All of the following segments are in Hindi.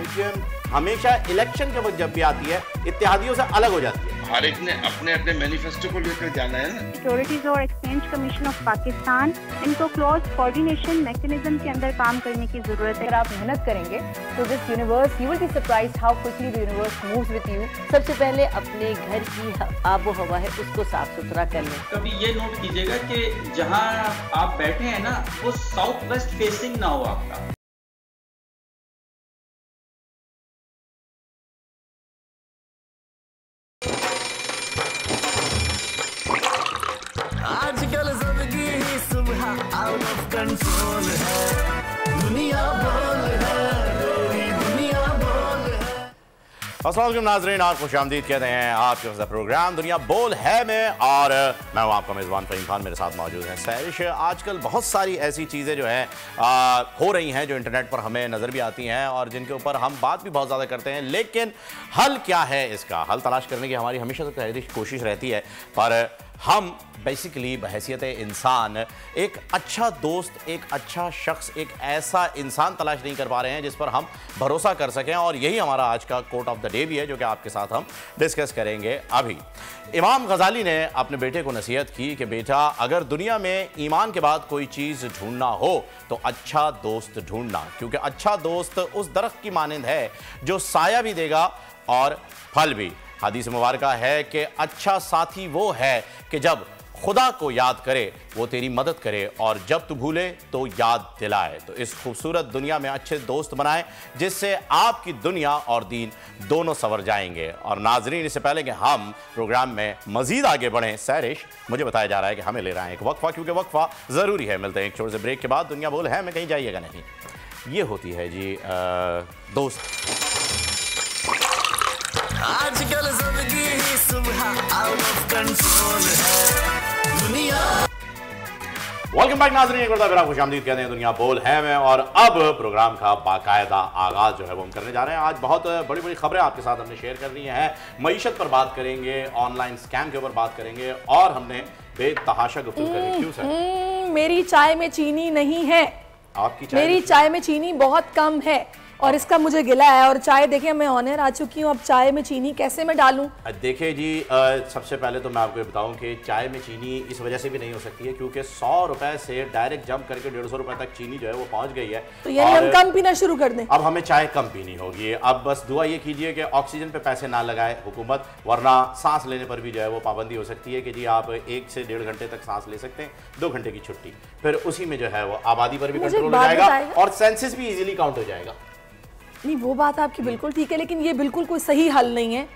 एमक्यूएम हमेशा इलेक्शन के वक्त जब भी आती है इत्तेहादियों से अलग हो जाती है। हर एक ने अपने अपने मैनिफेस्टो को लेकर जाना है ना। सिक्योरिटीज और एक्सचेंज कमीशन ऑफ पाकिस्तान, इनको क्लोज कोऑर्डिनेशन मैकेनिज्म के अंदर काम करने की जरूरत है। अगर आप मेहनत करेंगे तो this universe, you will be surprised how quickly the universe moves with you. सबसे पहले अपने घर की आबो हवा है उसको साफ सुथरा कर लें। कभी ये नोट कीजिएगा कि जहां आप बैठे हैं ना वो साउथ वेस्ट फेसिंग ना हो आपका। आजकल जिंदगी ही सुबह आउट ऑफ कंट्रोल है, दुनिया बोल है, दुनिया बोल है। अस्सलाम वालेकुम नाज़रीन, आप खुशामदीद कहते हैं आपके अपना प्रोग्राम दुनिया बोल है में, और मैं हूं आपका मेज़बान फ़हीम खान। मेरे साथ मौजूद हैं सैरिश। आजकल बहुत सारी ऐसी चीज़ें जो हैं हो रही हैं जो इंटरनेट पर हमें नज़र भी आती हैं और जिनके ऊपर हम बात भी बहुत ज़्यादा करते हैं, लेकिन हल क्या है, इसका हल तलाश करने की हमारी हमेशा से कोशिश रहती है। पर हम बेसिकली बहैसियत इंसान एक अच्छा दोस्त, एक अच्छा शख्स, एक ऐसा इंसान तलाश नहीं कर पा रहे हैं जिस पर हम भरोसा कर सकें, और यही हमारा आज का कोट ऑफ द डे भी है जो कि आपके साथ हम डिस्कस करेंगे अभी। इमाम गजाली ने अपने बेटे को नसीहत की कि बेटा, अगर दुनिया में ईमान के बाद कोई चीज़ ढूंढना हो तो अच्छा दोस्त ढूंढना, क्योंकि अच्छा दोस्त उस दरख्त की मानंद है जो साया भी देगा और फल भी। हदीस मुबारका है कि अच्छा साथी वो है कि जब खुदा को याद करे वो तेरी मदद करे और जब तू भूले तो याद दिलाए। तो इस खूबसूरत दुनिया में अच्छे दोस्त बनाएं जिससे आपकी दुनिया और दीन दोनों संवर जाएंगे। और नाजरीन, इससे पहले कि हम प्रोग्राम में मजीद आगे बढ़ें, सैरिश, मुझे बताया जा रहा है कि हमें ले रहे हैं एक वक्फा, क्योंकि वक्फा ज़रूरी है। मिलते हैं एक छोटे से ब्रेक के बाद। दुनिया बोल है में कहीं जाइएगा नहीं। ये होती है जी दोस्त। आजकल जिंदगी ही सुबह आउट ऑफ कंट्रोल है, दुनिया। वेलकम बैक नाज़रीन, एक बार फिर आप खुशामदीद कहते हैं दुनिया बोल है में। और अब प्रोग्राम का बाकायदा आगाज जो है वो हम करने जा रहे हैं। आज बहुत बड़ी बड़ी खबरें आपके साथ हमने शेयर करनी है। मईशत पर बात करेंगे, ऑनलाइन स्कैम के ऊपर बात करेंगे, और हमने बेतहाशा गुफ्तगू करेंगे। क्यों सर? मेरी चाय में चीनी नहीं है। आपकी चाय मेरी चाय में चीनी बहुत कम है और इसका मुझे गिला है। और चाय देखिए, मैं ऑनर आ चुकी हूँ, अब चाय में चीनी कैसे मैं डालूं? देखिए जी, सबसे पहले तो मैं आपको ये बताऊं कि चाय में चीनी इस वजह से भी नहीं हो सकती है क्योंकि 100 रुपए से डायरेक्ट जंप करके 150 रुपए तक चीनी जो है वो पहुंच गई है। तो यानी हम कम पीना शुरू कर दें? अब हमें चाय कम पीनी होगी। अब बस दुआ ये कीजिए कि ऑक्सीजन पे पैसे ना लगाए हुकूमत, वरना सांस लेने पर भी जो है वो पाबंदी हो सकती है कि जी आप 1 से 1.5 घंटे तक सांस ले सकते हैं, 2 घंटे की छुट्टी, फिर उसी में जो है वो आबादी पर भी कंट्रोल हो जाएगा और सेंसस भी इजीली काउंट हो जाएगा। नहीं, वो बात आपकी बिल्कुल ठीक है, लेकिन ये बिल्कुल कोई सही हल नहीं है।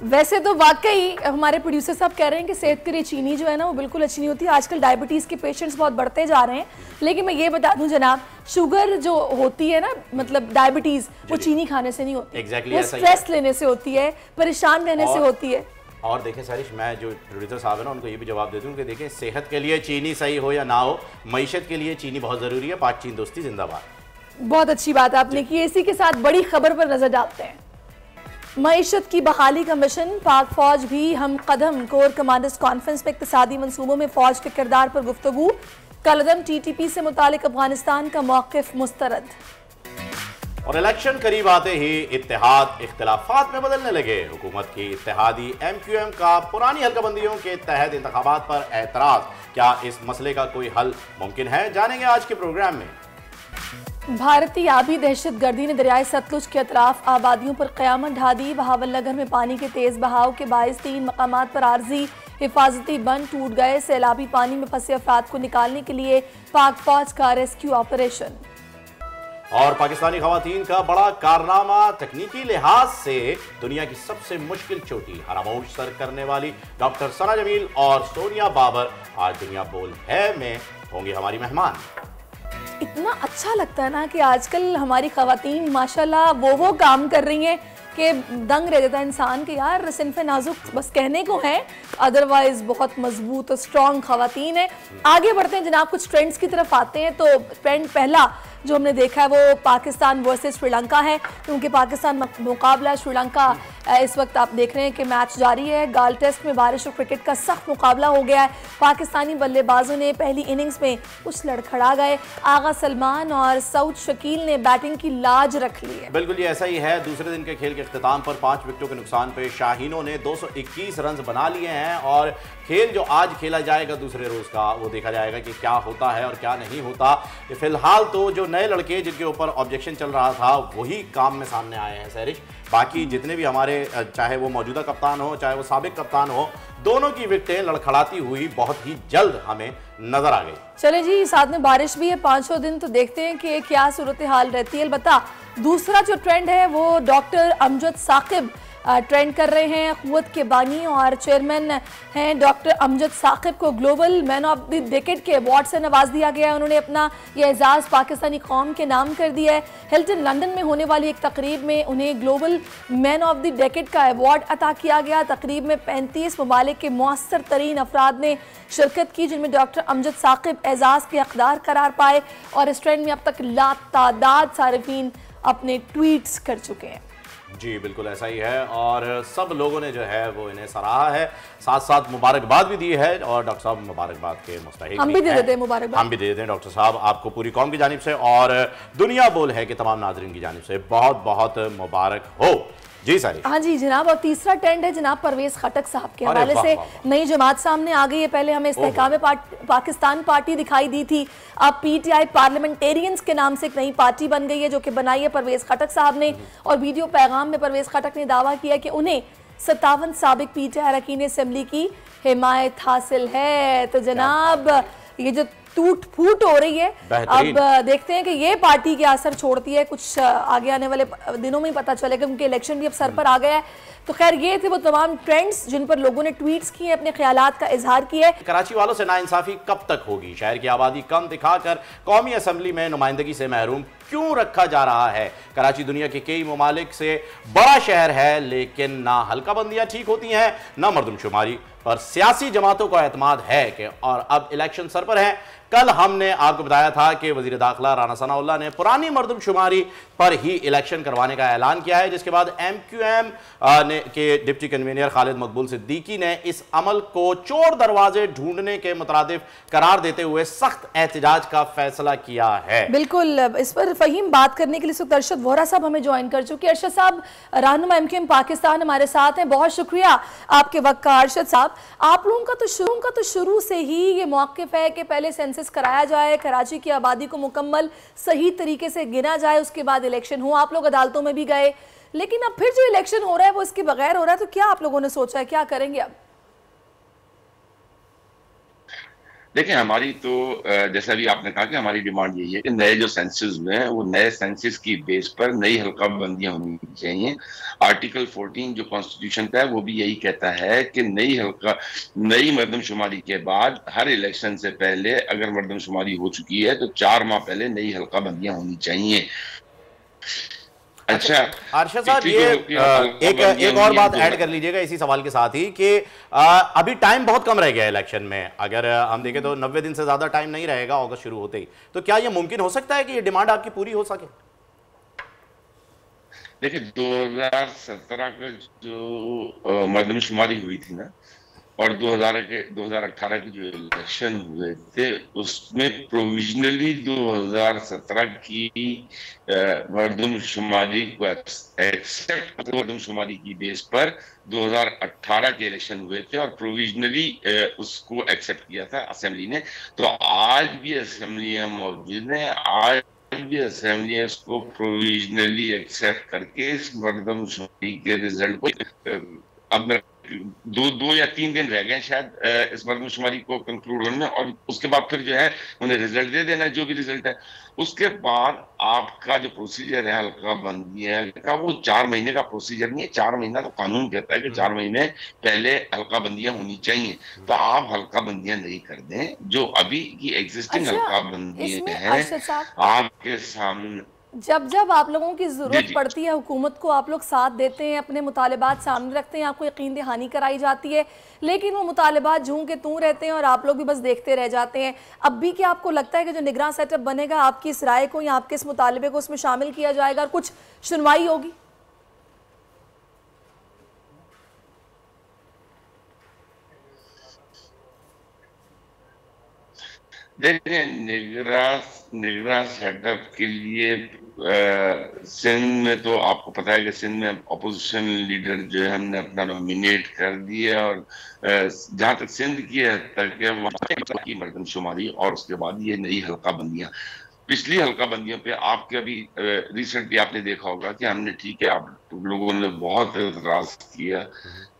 वैसे तो वाकई हमारे प्रोड्यूसर साहब कह रहे हैं कि सेहत के लिए चीनी जो है ना वो बिल्कुल अच्छी नहीं होती। आजकल डायबिटीज़ के पेशेंट्स बहुत बढ़ते जा रहे हैं, लेकिन मैं ये बता दूं जनाब, शुगर जो होती है ना, मतलब डायबिटीज़, वो चीनी खाने से नहीं होती। Exactly, स्ट्रेस लेने से होती है, परेशान रहने से होती है। और देखें सरिश, मैं जो प्रोड्यूसर साहब है ना उनको ये भी जवाब दे दूं कि देखें, सेहत के लिए चीनी सही हो या ना हो, मईशत के लिए चीनी बहुत ज़रूरी है। पाक चीन दोस्ती जिंदाबाद। बहुत अच्छी बात आपने की। इसी के साथ बड़ी खबर पर नजर डालते हैं। मईशत की बहाली का मिशन, पाक फौज भी हम कदम। कोर कमांडर्स कॉन्फ्रेंस में इक्तिसादी मंसूबों में फौज के किरदार पर गुफ्तगू। कलदम TTP से मुतालिक अफगानिस्तान का मौक़िफ़ मुस्तरद। और इलेक्शन करीब आते ही इत्तेहाद इख्तिलाफात में बदलने लगे। हुकूमत की इत्तेहादी MQM का पुरानी हल्काबंदियों के तहत इंतखाबात पर एतराज़। क्या इस मसले का कोई हल मुमकिन है? जानेंगे आज के प्रोग्राम में। भारतीय आबी दहशतगर्दी ने दरियाए सतलुज के अतराफ आबादियों पर क़यामत ढा दी। बहावल नगर में पानी के तेज़ बहाव के बायस 3 मकामात पर आर्जी हिफाजती बंद टूट गए। सैलाबी पानी में फंसे अफराद को निकालने के लिए पाक फौज का रेस्क्यू ऑपरेशन। और पाकिस्तानी खवातीन का बड़ा कारनामा, तकनीकी लिहाज से दुनिया की सबसे मुश्किल चोटी हरामोश सर करने वाली डॉक्टर सना जमील और सोनिया बाबर आज दुनिया बोल है में होंगी हमारी मेहमान। इतना अच्छा लगता है ना कि आजकल हमारी खवातीन माशाल्लाह वो काम कर रही हैं कि दंग रह जाता है इंसान कि यार सिनफ़े नाजुक बस कहने को है, अदरवाइज बहुत मजबूत और स्ट्रॉन्ग खवातीन है। आगे बढ़ते हैं जनाब, कुछ ट्रेंड्स की तरफ आते हैं। तो ट्रेंड पहला, जो हमने देखा है वो पाकिस्तान वर्सेस श्रीलंका है, क्योंकि पाकिस्तान मुकाबला श्रीलंका इस वक्त आप देख रहे हैं कि मैच जारी है। गाल टेस्ट में बारिश और क्रिकेट का सख्त मुकाबला हो गया है। पाकिस्तानी बल्लेबाजों ने पहली इनिंग्स में कुछ लड़खड़ा गए। आगा सलमान और सऊद शकील ने बैटिंग की लाज रख ली है। बिल्कुल ये ऐसा ही है। दूसरे दिन के खेल के इख्तिताम पर 5 विकेटों के नुकसान पे शाहीनों ने 221 रन बना लिए हैं और खेल जो आज खेला जाएगा दूसरे रोज का, वो देखा जाएगा कि क्या होता है और क्या नहीं होता। फिलहाल तो जो नए लड़के जिनके ऊपर ऑब्जेक्शन चल रहा था वही काम में सामने आए हैं सहरिश। बाकी जितने भी हमारे, चाहे वो मौजूदा कप्तान हो चाहे वो साबिक कप्तान हो, दोनों की विकेटें लड़खड़ाती हुई बहुत ही जल्द हमें नजर आ गई। चले जी, साथ में बारिश भी है 500 दिन, तो देखते हैं कि क्या सूरत हाल रहती है। अलबत्ता दूसरा जो ट्रेंड है वो डॉक्टर अमजद साकिब ट्रेंड कर रहे हैं। कुव्वत के बानी और चेयरमैन हैं डॉक्टर अमजद साकिब को global man of the decade के अवार्ड से नवाज दिया गया है। उन्होंने अपना ये एजाज़ पाकिस्तानी कौम के नाम कर दिया है। हिल्टन लंदन में होने वाली एक तकरीब में उन्हें global man of the decade का अवार्ड अता किया गया। तकरीब में 35 ममालिक के मौसर तरीन अफराद ने शिरकत की, जिनमें डॉक्टर अमजद साकिब एजाज़ के हकदार करार पाए और इस ट्रेंड में अब तक लातादाद सारिफीन अपने ट्वीट्स कर चुके हैं। जी बिल्कुल ऐसा ही है और सब लोगों ने जो है वो इन्हें सराहा है, साथ साथ मुबारकबाद भी दी है और डॉक्टर साहब मुबारकबाद के मुस्तहिक हम भी दे देते हैं मुबारकबाद। हम भी दे देते हैं डॉक्टर साहब आपको पूरी कौम की जानिब से और दुनिया बोल है कि तमाम नाजरीन की जानिब से बहुत बहुत मुबारक हो। जी सारी। हाँ जी जनाब, और तीसरा ट्रेंड है जनाब परवेज खटक साहब के हवाले से। नई जमात सामने आ गई है। पहले हमें इस्तेहकाम पाकिस्तान पार्टी दिखाई दी थी, अब पीटीआई पार्लियामेंटेरियंस के नाम से एक नई पार्टी बन गई है जो कि बनाई है परवेज खटक साहब ने। और वीडियो पैगाम में परवेज खटक ने दावा किया कि उन्हें 57 साबिक पीटीआई अरकान असेंबली की हिमायत हासिल है। तो जनाब ये जो टूट फूट हो रही है, अब देखते हैं कि ये पार्टी क्या असर छोड़ती है। कुछ आगे आने वाले दिनों में ही पता चलेगा, क्योंकि इलेक्शन भी अब सर पर आ गया है। तो खैर ये थे वो तमाम ट्रेंड्स जिन पर लोगों ने ट्वीट्स किए, अपने ख्यालात का इजहार किया है। कराची वालों से नाइंसाफी कब तक होगी? शहर की आबादी कम दिखाकर कौमी असम्बली में नुमाइंदगी से महरूम क्यों रखा जा रहा है? कराची दुनिया के कई ममालिक से बड़ा शहर है, लेकिन ना हल्का बंदियां ठीक होती हैं ना मरदमशुमारी पर सियासी जमातों को एतमाद है कि और अब इलेक्शन सर पर है। कल हमने आपको बताया था कि वजीर दाखिला राना सनाउल्लाह ने पुरानी मरदमशुमारी पर ही इलेक्शन करवाने का ऐलान किया है, जिसके बाद MQM के डिप्टी कन्वीनर खालिद मकबूल सिद्दीकी ने इस अमल को चोर दरवाजे ढूंढने के मुतरादिफ करार देते हुए सख्त एहतजाज का फैसला किया है। बिल्कुल, इस पर फहीम बात करने के लिए अरशद वोहरा साहब हमें ज्वाइन कर चुके हैं। अरशद साहब, रहनुमा MQM पाकिस्तान हमारे साथ हैं, बहुत शुक्रिया आपके वक्त का। अरशद साहब, आप लोगों का तो शुरू से ही ये मौक़िफ़ है कि पहले सेंसस कराया जाए, कराची की आबादी को मुकम्मल सही तरीके से गिना जाए, उसके बाद इलेक्शन हो। आप लोग अदालतों में भी गए, लेकिन अब फिर जो इलेक्शन हो रहा है वो इसके बगैर हो रहा है। तो क्या आप लोगों ने सोचा है, क्या करेंगे अब? देखिए, हमारी तो जैसा भी आपने कहा कि हमारी डिमांड यही है कि नए जो सेंसस हुए हैं वो नए सेंसस की बेस पर नई हल्का बंदियां होनी चाहिए। आर्टिकल 14 जो कॉन्स्टिट्यूशन का है वो भी यही कहता है कि नई मरदमशुमारी के बाद हर इलेक्शन से पहले अगर मरदमशुमारी हो चुकी है तो 4 माह पहले नई हल्का बंदियां होनी चाहिए। अच्छा अरशद साहब, ये एक और बात ऐड कर लीजिएगा इसी सवाल के साथ ही कि अभी टाइम बहुत कम रह गया है इलेक्शन में। अगर हम देखें तो 90 दिन से ज्यादा टाइम नहीं रहेगा अगस्त शुरू होते ही। तो क्या ये मुमकिन हो सकता है कि ये डिमांड आपकी पूरी हो सके? देखिए, 2017 का जो मरदमशुमारी हुई थी ना, और 2018 के जो इलेक्शन हुए थे उसमें प्रोविजनली 2017 की मरदमशुमारी को एक्सेप्ट मरदमशुमारी की बेस पर 2018 के इलेक्शन हुए थे और प्रोविजनली उसको एक्सेप्ट किया था असेंबली ने। तो आज भी असेंबलियां मौजूद हैं, आज भी असेंबली इसको प्रोविजनली एक्सेप्ट करके इस मरदमशुमारी के रिजल्ट को अब दो या 3 दिन रह गए शायद इस मरदमशुमारी को कंक्लूड होने में, और उसके बाद फिर जो है उन्हें रिजल्ट दे देना है, जो भी रिजल्ट है। उसके बाद आपका जो प्रोसीजर है हल्का बंदियां का, वो 4 महीने का प्रोसीजर नहीं है। 4 महीना तो कानून कहता है कि 4 महीने पहले हल्का बंदियां होनी चाहिए। तो आप हल्का बंदियां नहीं कर दें जो अभी की एग्जिस्टिंग हल्का बंदियां हैं आपके सामने। जब जब आप लोगों की ज़रूरत पड़ती है हुकूमत को, आप लोग साथ देते हैं, अपने मुतालिबात सामने रखते हैं, आपको यकीन दहानी कराई जाती है, लेकिन वो मुतालिबात जूं के तूं रहते हैं और आप लोग भी बस देखते रह जाते हैं। अब भी क्या आपको लगता है कि जो निगरान सेटअप बनेगा, आपकी इस राय को या आपके इस मुतालबे को उसमें शामिल किया जाएगा और कुछ सुनवाई होगी? देखिए, निगरान सेटअप के लिए सिंध में तो आपको पता है कि सिंध में अपोजिशन लीडर जो है हमने अपना नॉमिनेट कर दिया, और जहां तक सिंध की हद तक है वहाँ की मर्दमशुमारी और उसके बाद ये नई हल्का बंदियां, पिछली हल्का बंदियों पे आपके अभी रिसेंटली आपने देखा होगा कि हमने, ठीक है, आप लोगों ने बहुत एतराज किया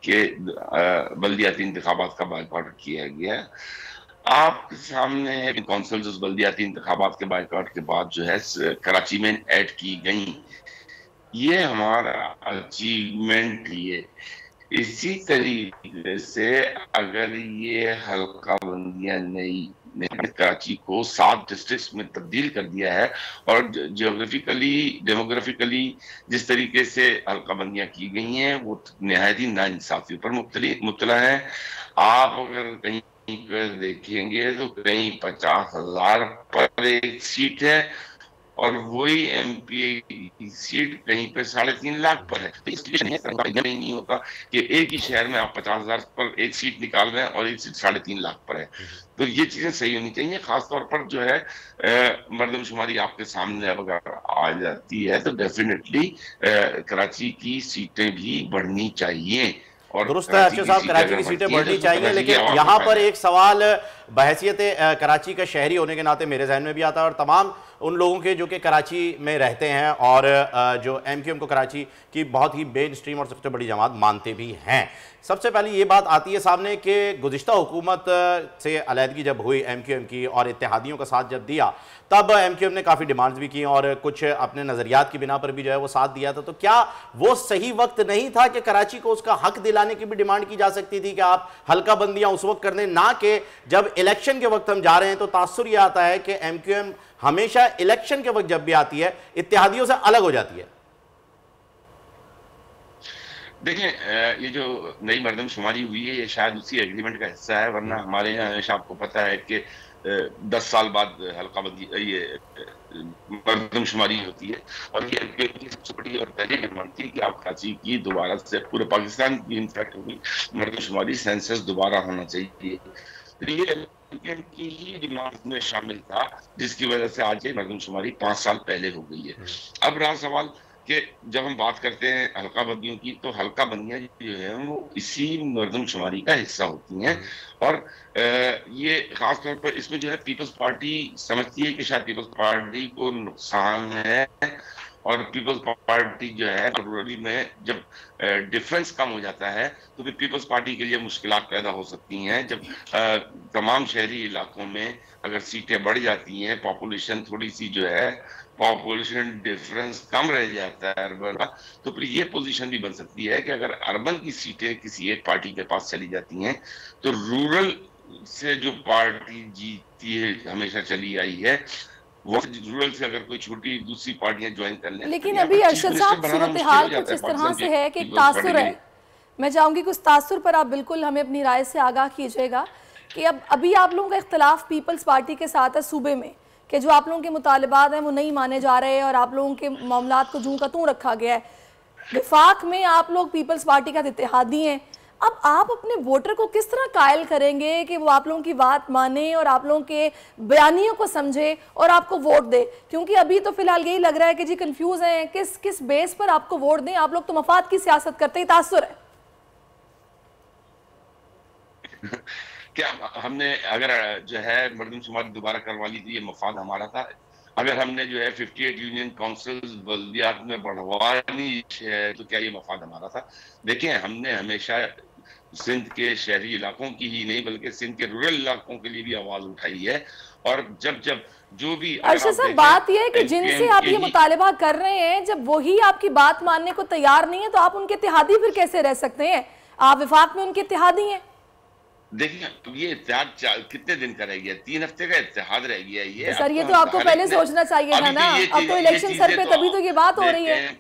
कि बल्दियाती इंतखाबात का बायकॉट किया गया। आपके सामने कौंसिल उस बल्दियाती इंतखाबात के बायकॉट के बाद जो है कराची में ऐड की गई, ये हमारा अचीवमेंट। ये इसी तरीके से अगर ये हल्का बंदियां नई कराची को 7 डिस्ट्रिक्ट्स में तब्दील कर दिया है, और जियोग्राफिकली डेमोग्राफिकली जिस तरीके से हल्का बंदियां की गई हैं वो निहायत ही नाइंसाफी पर मुब्तला है। आप अगर कहीं पर देखेंगे तो कहीं 50,000 पर एक सीट है और वही एमपी की सीट कहीं पे 3.5 लाख पर है। तो इसलिए नहीं होता कि एक ही शहर में आप 50,000 पर एक सीट निकाल रहे हैं और एक सीट 3.5 लाख पर है। तो ये चीजें सही होनी चाहिए। खासतौर पर जो है मर्दमशुमारी आपके सामने अगर आ जाती है तो डेफिनेटली कराची की सीटें भी बढ़नी चाहिए। और दुरुस्त है अर्शद साहब, कराची की सीटें बढ़नी चाहिए, लेकिन यहाँ पर एक सवाल बहैसियत कराची का शहरी होने के नाते मेरे जहन में भी आता है, और तमाम उन लोगों के जो कि कराची में रहते हैं और जो एमक्यूएम को कराची की बहुत ही मेन स्ट्रीम और सबसे बड़ी जमात मानते भी हैं। सबसे पहले ये बात आती है सामने कि गुज़िश्ता हुकूमत से अलहदगी जब हुई एमक्यूएम की और इत्तेहादियों का साथ जब दिया, तब एमक्यूएम ने काफ़ी डिमांड्स भी की और कुछ अपने नज़रियात की बिना पर भी जो है वो साथ दिया था। तो क्या वो सही वक्त नहीं था कि कराची को उसका हक दिलाने की भी डिमांड की जा सकती थी कि आप हल्का बंदियां उस वक्त कर दें, ना कि जब इलेक्शन के वक्त हम जा रहे हैं? तो तासुर ये आता है कि एमक्यूएम हमेशा इलेक्शन के वक्त जब भी आती है इत्तेहादियों से अलग हो जाती है। देखिए, ये जो नई मर्दमशुमारी हुई है ये शायद उसी एग्रीमेंट का हिस्सा है, वरना हमारे यहाँ हमेशा आपको पता है कि 10 साल बाद हल्का बंदी ये मर्दमशुमारी होती है, और ये सबसे बड़ी और पहली डिमांड थी कि आप कराची की दोबारा से, पूरे पाकिस्तान की इनफैक्ट हुई मर्दमशुमारी सेंसस दोबारा होना चाहिए। तो ये की ही डिमांड में शामिल था, जिसकी वजह से आज ये मर्दमशुमारी 5 साल पहले हो गई है। अब रहा सवाल कि जब हम बात करते हैं हल्का बंदियों की, तो हल्का बंदियां जो है वो इसी मर्दमशुमारी का हिस्सा होती हैं, और ये खास तौर पर इसमें जो है पीपल्स पार्टी समझती है कि शायद पीपल्स पार्टी को नुकसान है, और पीपल्स पार्टी जो है फरवरी में जब डिफरेंस कम हो जाता है तो फिर पीपल्स पार्टी के लिए मुश्किलात पैदा हो सकती हैं। जब तमाम शहरी इलाकों में अगर सीटें बढ़ जाती हैं, पॉपुलेशन थोड़ी सी जो है पॉपुलेशन डिफरेंस कम रह जाता है अर्बन का, तो फिर ये पोजीशन भी बन सकती है कि अगर अर्बन की सीटें किसी एक पार्टी के पास चली जाती हैं तो रूरल से जो पार्टी जीतती है हमेशा चली आई है, वो रूरल से अगर कोई छोटी दूसरी पार्टियां ज्वाइन कर लें। लेकिन अभी अर्शद साहब सूरत हाल कुछ इस तरह से है कि तासुर है, मैं चाहूंगी कुछ तासुर पर आप बिल्कुल हमें अपनी राय से आगाह कीजिएगा कि अब अभी आप लोगों का इख्तलाफ पीपल्स पार्टी के साथ है सूबे में, कि जो आप लोगों के मुतालिबात हैं वो नहीं माने जा रहे हैं और आप लोगों के मामलात को जूं का तूं रखा गया है। विफाक में आप लोग पीपल्स पार्टी का इत्तेहादी हैं, अब आप अपने वोटर को किस तरह कायल करेंगे कि वो आप लोगों की बात माने और आप लोगों के बयानियों को समझे और आपको वोट दे? क्योंकि अभी तो फिलहाल यही लग रहा है कि जी कंफ्यूज हैं, किस बेस पर आपको वोट दें। आप लोग तो मफाद की सियासत करते ही तासुर है। क्या हमने अगर जो है मर्दमशुमारी दोबारा करवा ली तो ये मफाद हमारा था? अगर हमने जो है 58 यूनियन काउंसिल बल्दियात में बढ़वा ली है तो क्या ये मफाद हमारा था? देखिए, हमने हमेशा सिंध के शहरी इलाकों की ही नहीं बल्कि सिंध के रूरल इलाकों के लिए भी आवाज उठाई है, और जब जो भी अर्शद साहब बात यह है कि जिनसे आप ये मुतालिबा कर रहे हैं, जब वही आपकी बात मानने को तैयार नहीं है तो आप उनके इत्तेहादी फिर कैसे रह सकते हैं? आप विफाक में उनके इत्तेहादी हैं। देखिए अब ये इत्तेहाद कितने दिन का रह गया, 3 हफ्ते का इत्तेहाद रह गया ये। सर ये तो आपको पहले सोचना चाहिए था ना, अब तो इलेक्शन सर पे तभी तो ये बात हो रही है।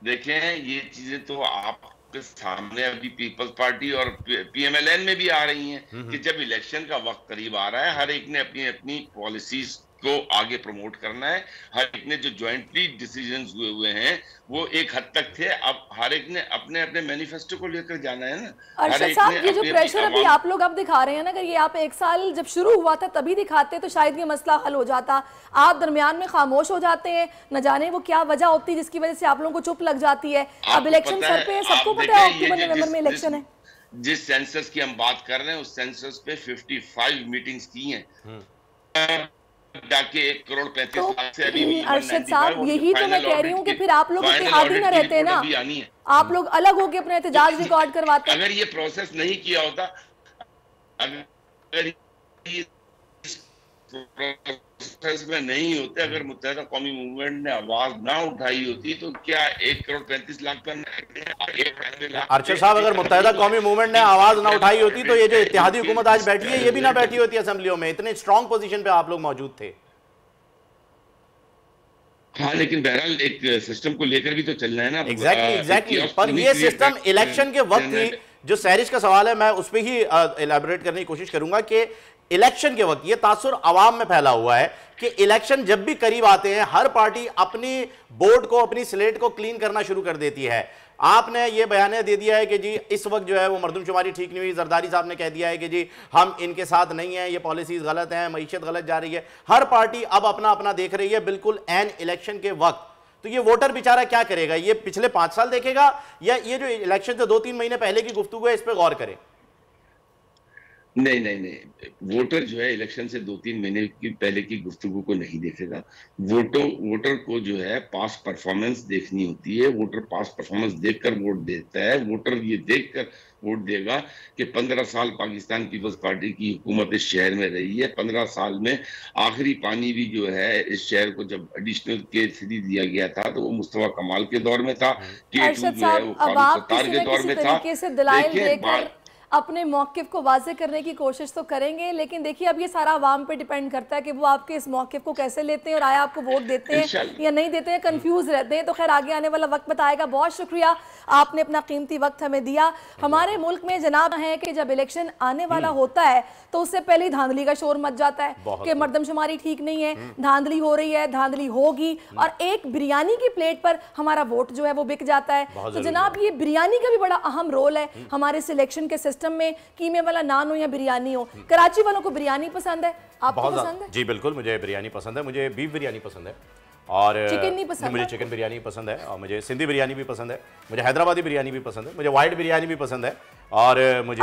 देखें ये चीजें तो आपके सामने अभी पीपल्स पार्टी और PMLN में भी आ रही हैं कि जब इलेक्शन का वक्त करीब आ रहा है, हर एक ने अपनी अपनी पॉलिसीज को आगे प्रमोट करना है। हर एक ने जो ज्वाइंटली डिसीजंस हुए हैं वो एक हद तक थे, अब हर एक ने अपने अपने मैनिफेस्टो को लेकर जाना है ना। अर्शद साहब ये जो प्रेशर अभी आप लोग अब दिखा रहे हैं ना, अगर ये आप 1 साल जब शुरू हुआ था तभी दिखाते तो शायद ये मसला हल हो जाता। आप दरमियान में खामोश हो जाते हैं, न जाने वो क्या वजह होती है जिसकी वजह से आप लोगों को चुप लग जाती है। अब इलेक्शन सर पे सबको पता है अक्टूबर नवंबर में इलेक्शन है। जिस सेंसस की हम बात कर रहे हैं उस सेंसस पे 55 मीटिंग्स की हैं जाके 1,35,00,000 से अभी भी। अर्शद साहब यही तो मैं कह रही हूँ कि फिर आप लोग इत्तेहादी ना रहते ना, आप लोग अलग होके अपना एहतजाज रिकॉर्ड करवाते। अगर ये प्रोसेस नहीं किया होता, अगर प्रोसेस में नहीं होते, अगर मुत्तहिदा कौमी मूवमेंट ने आवाज ना उठाई होती तो क्या 1,35,00,000 पर। अर्शद साहब अगर मुत्तहिदा कौमी मूवमेंट ने आवाज ना उठाई होती तो ये जो इत्तेहादी हुकूमत आज बैठी है ये भी ना बैठी होती असेंबलियों में। इतने स्ट्रॉन्ग पोजीशन पे आप लोग मौजूद थे। हाँ लेकिन बहरहाल एक सिस्टम को लेकर भी तो चलना है ना। एग्जैक्टली पर ये सिस्टम इलेक्शन के वक्त ही, जो सैरिश का सवाल है मैं उस पर ही एलैबोरेट करने की कोशिश करूंगा कि इलेक्शन के वक्त ये तासुर आवाम में फैला हुआ है कि इलेक्शन जब भी करीब आते हैं हर पार्टी अपनी बोर्ड को, अपनी स्लेट को क्लीन करना शुरू कर देती है। आपने ये बयान दे दिया है कि जी इस वक्त जो है वो मरदमशुमारी ठीक नहीं हुई। जरदारी साहब ने कह दिया है कि जी हम इनके साथ नहीं हैं, ये पॉलिसीज गलत हैं, मईशत गलत जा रही है। हर पार्टी अब अपना अपना देख रही है बिल्कुल एन इलेक्शन के वक्त। तो ये वोटर बेचारा क्या करेगा? ये पिछले 5 साल देखेगा या ये जो इलेक्शन से 2-3 महीने पहले की गुफ्तगू है इस पर गौर करे? नहीं, वोटर जो है इलेक्शन से 2-3 महीने की पहले की गुफ्तगू को नहीं देखेगा। वोटर को जो है पास परफॉर्मेंस देखनी होती है। वोटर पास परफॉर्मेंस देखकर वोट देता है। वोटर ये देखकर वोट देगा कि 15 साल पाकिस्तान पीपल्स पार्टी की हुकूमत इस शहर में रही है। 15 साल में आखिरी पानी भी जो है इस शहर को जब एडिशनल K3 दिया गया था तो वो मुस्तफा कमाल के दौर में था, K2 जो है वो फारूक सत्तार के दौर में था। अपने मौक़िफ़ को वाज़ेह करने की कोशिश तो करेंगे, लेकिन देखिए अब ये सारा आवाम पे डिपेंड करता है कि वो आपके इस मौक़िफ़ को कैसे लेते हैं और आया आपको वोट देते हैं या नहीं देते हैं, कंफ्यूज रहते हैं। तो खैर आगे आने वाला वक्त बताएगा। बहुत शुक्रिया, आपने अपना कीमती वक्त हमें दिया। हमारे मुल्क में जनाब है कि जब इलेक्शन आने वाला होता है तो उससे पहले धांधली का शोर मच जाता है कि मरदमशुमारी ठीक नहीं है, धांधली हो रही है, धांधली होगी, और एक बिरयानी की प्लेट पर हमारा वोट जो है वो बिक जाता है। तो जनाब ये बिरयानी का भी बड़ा अहम रोल है हमारे सिलेक्शन के सिस्टम में, कीमे वाला नान हो या बिरयानी हो। कराची वालों को बिरयानी पसंद है, आपको पसंद है? जी बिल्कुल, मुझे बिरयानी पसंद है। मुझे बीफ बिरयानी पसंद है और चिकन नहीं पसंद। मुझे चिकन बिरयानी पसंद है और मुझे सिंधी बिरयानी भी पसंद है, मुझे हैदराबादी बिरयानी भी पसंद है, मुझे व्हाइट बिरयानी भी पसंद है और मुझे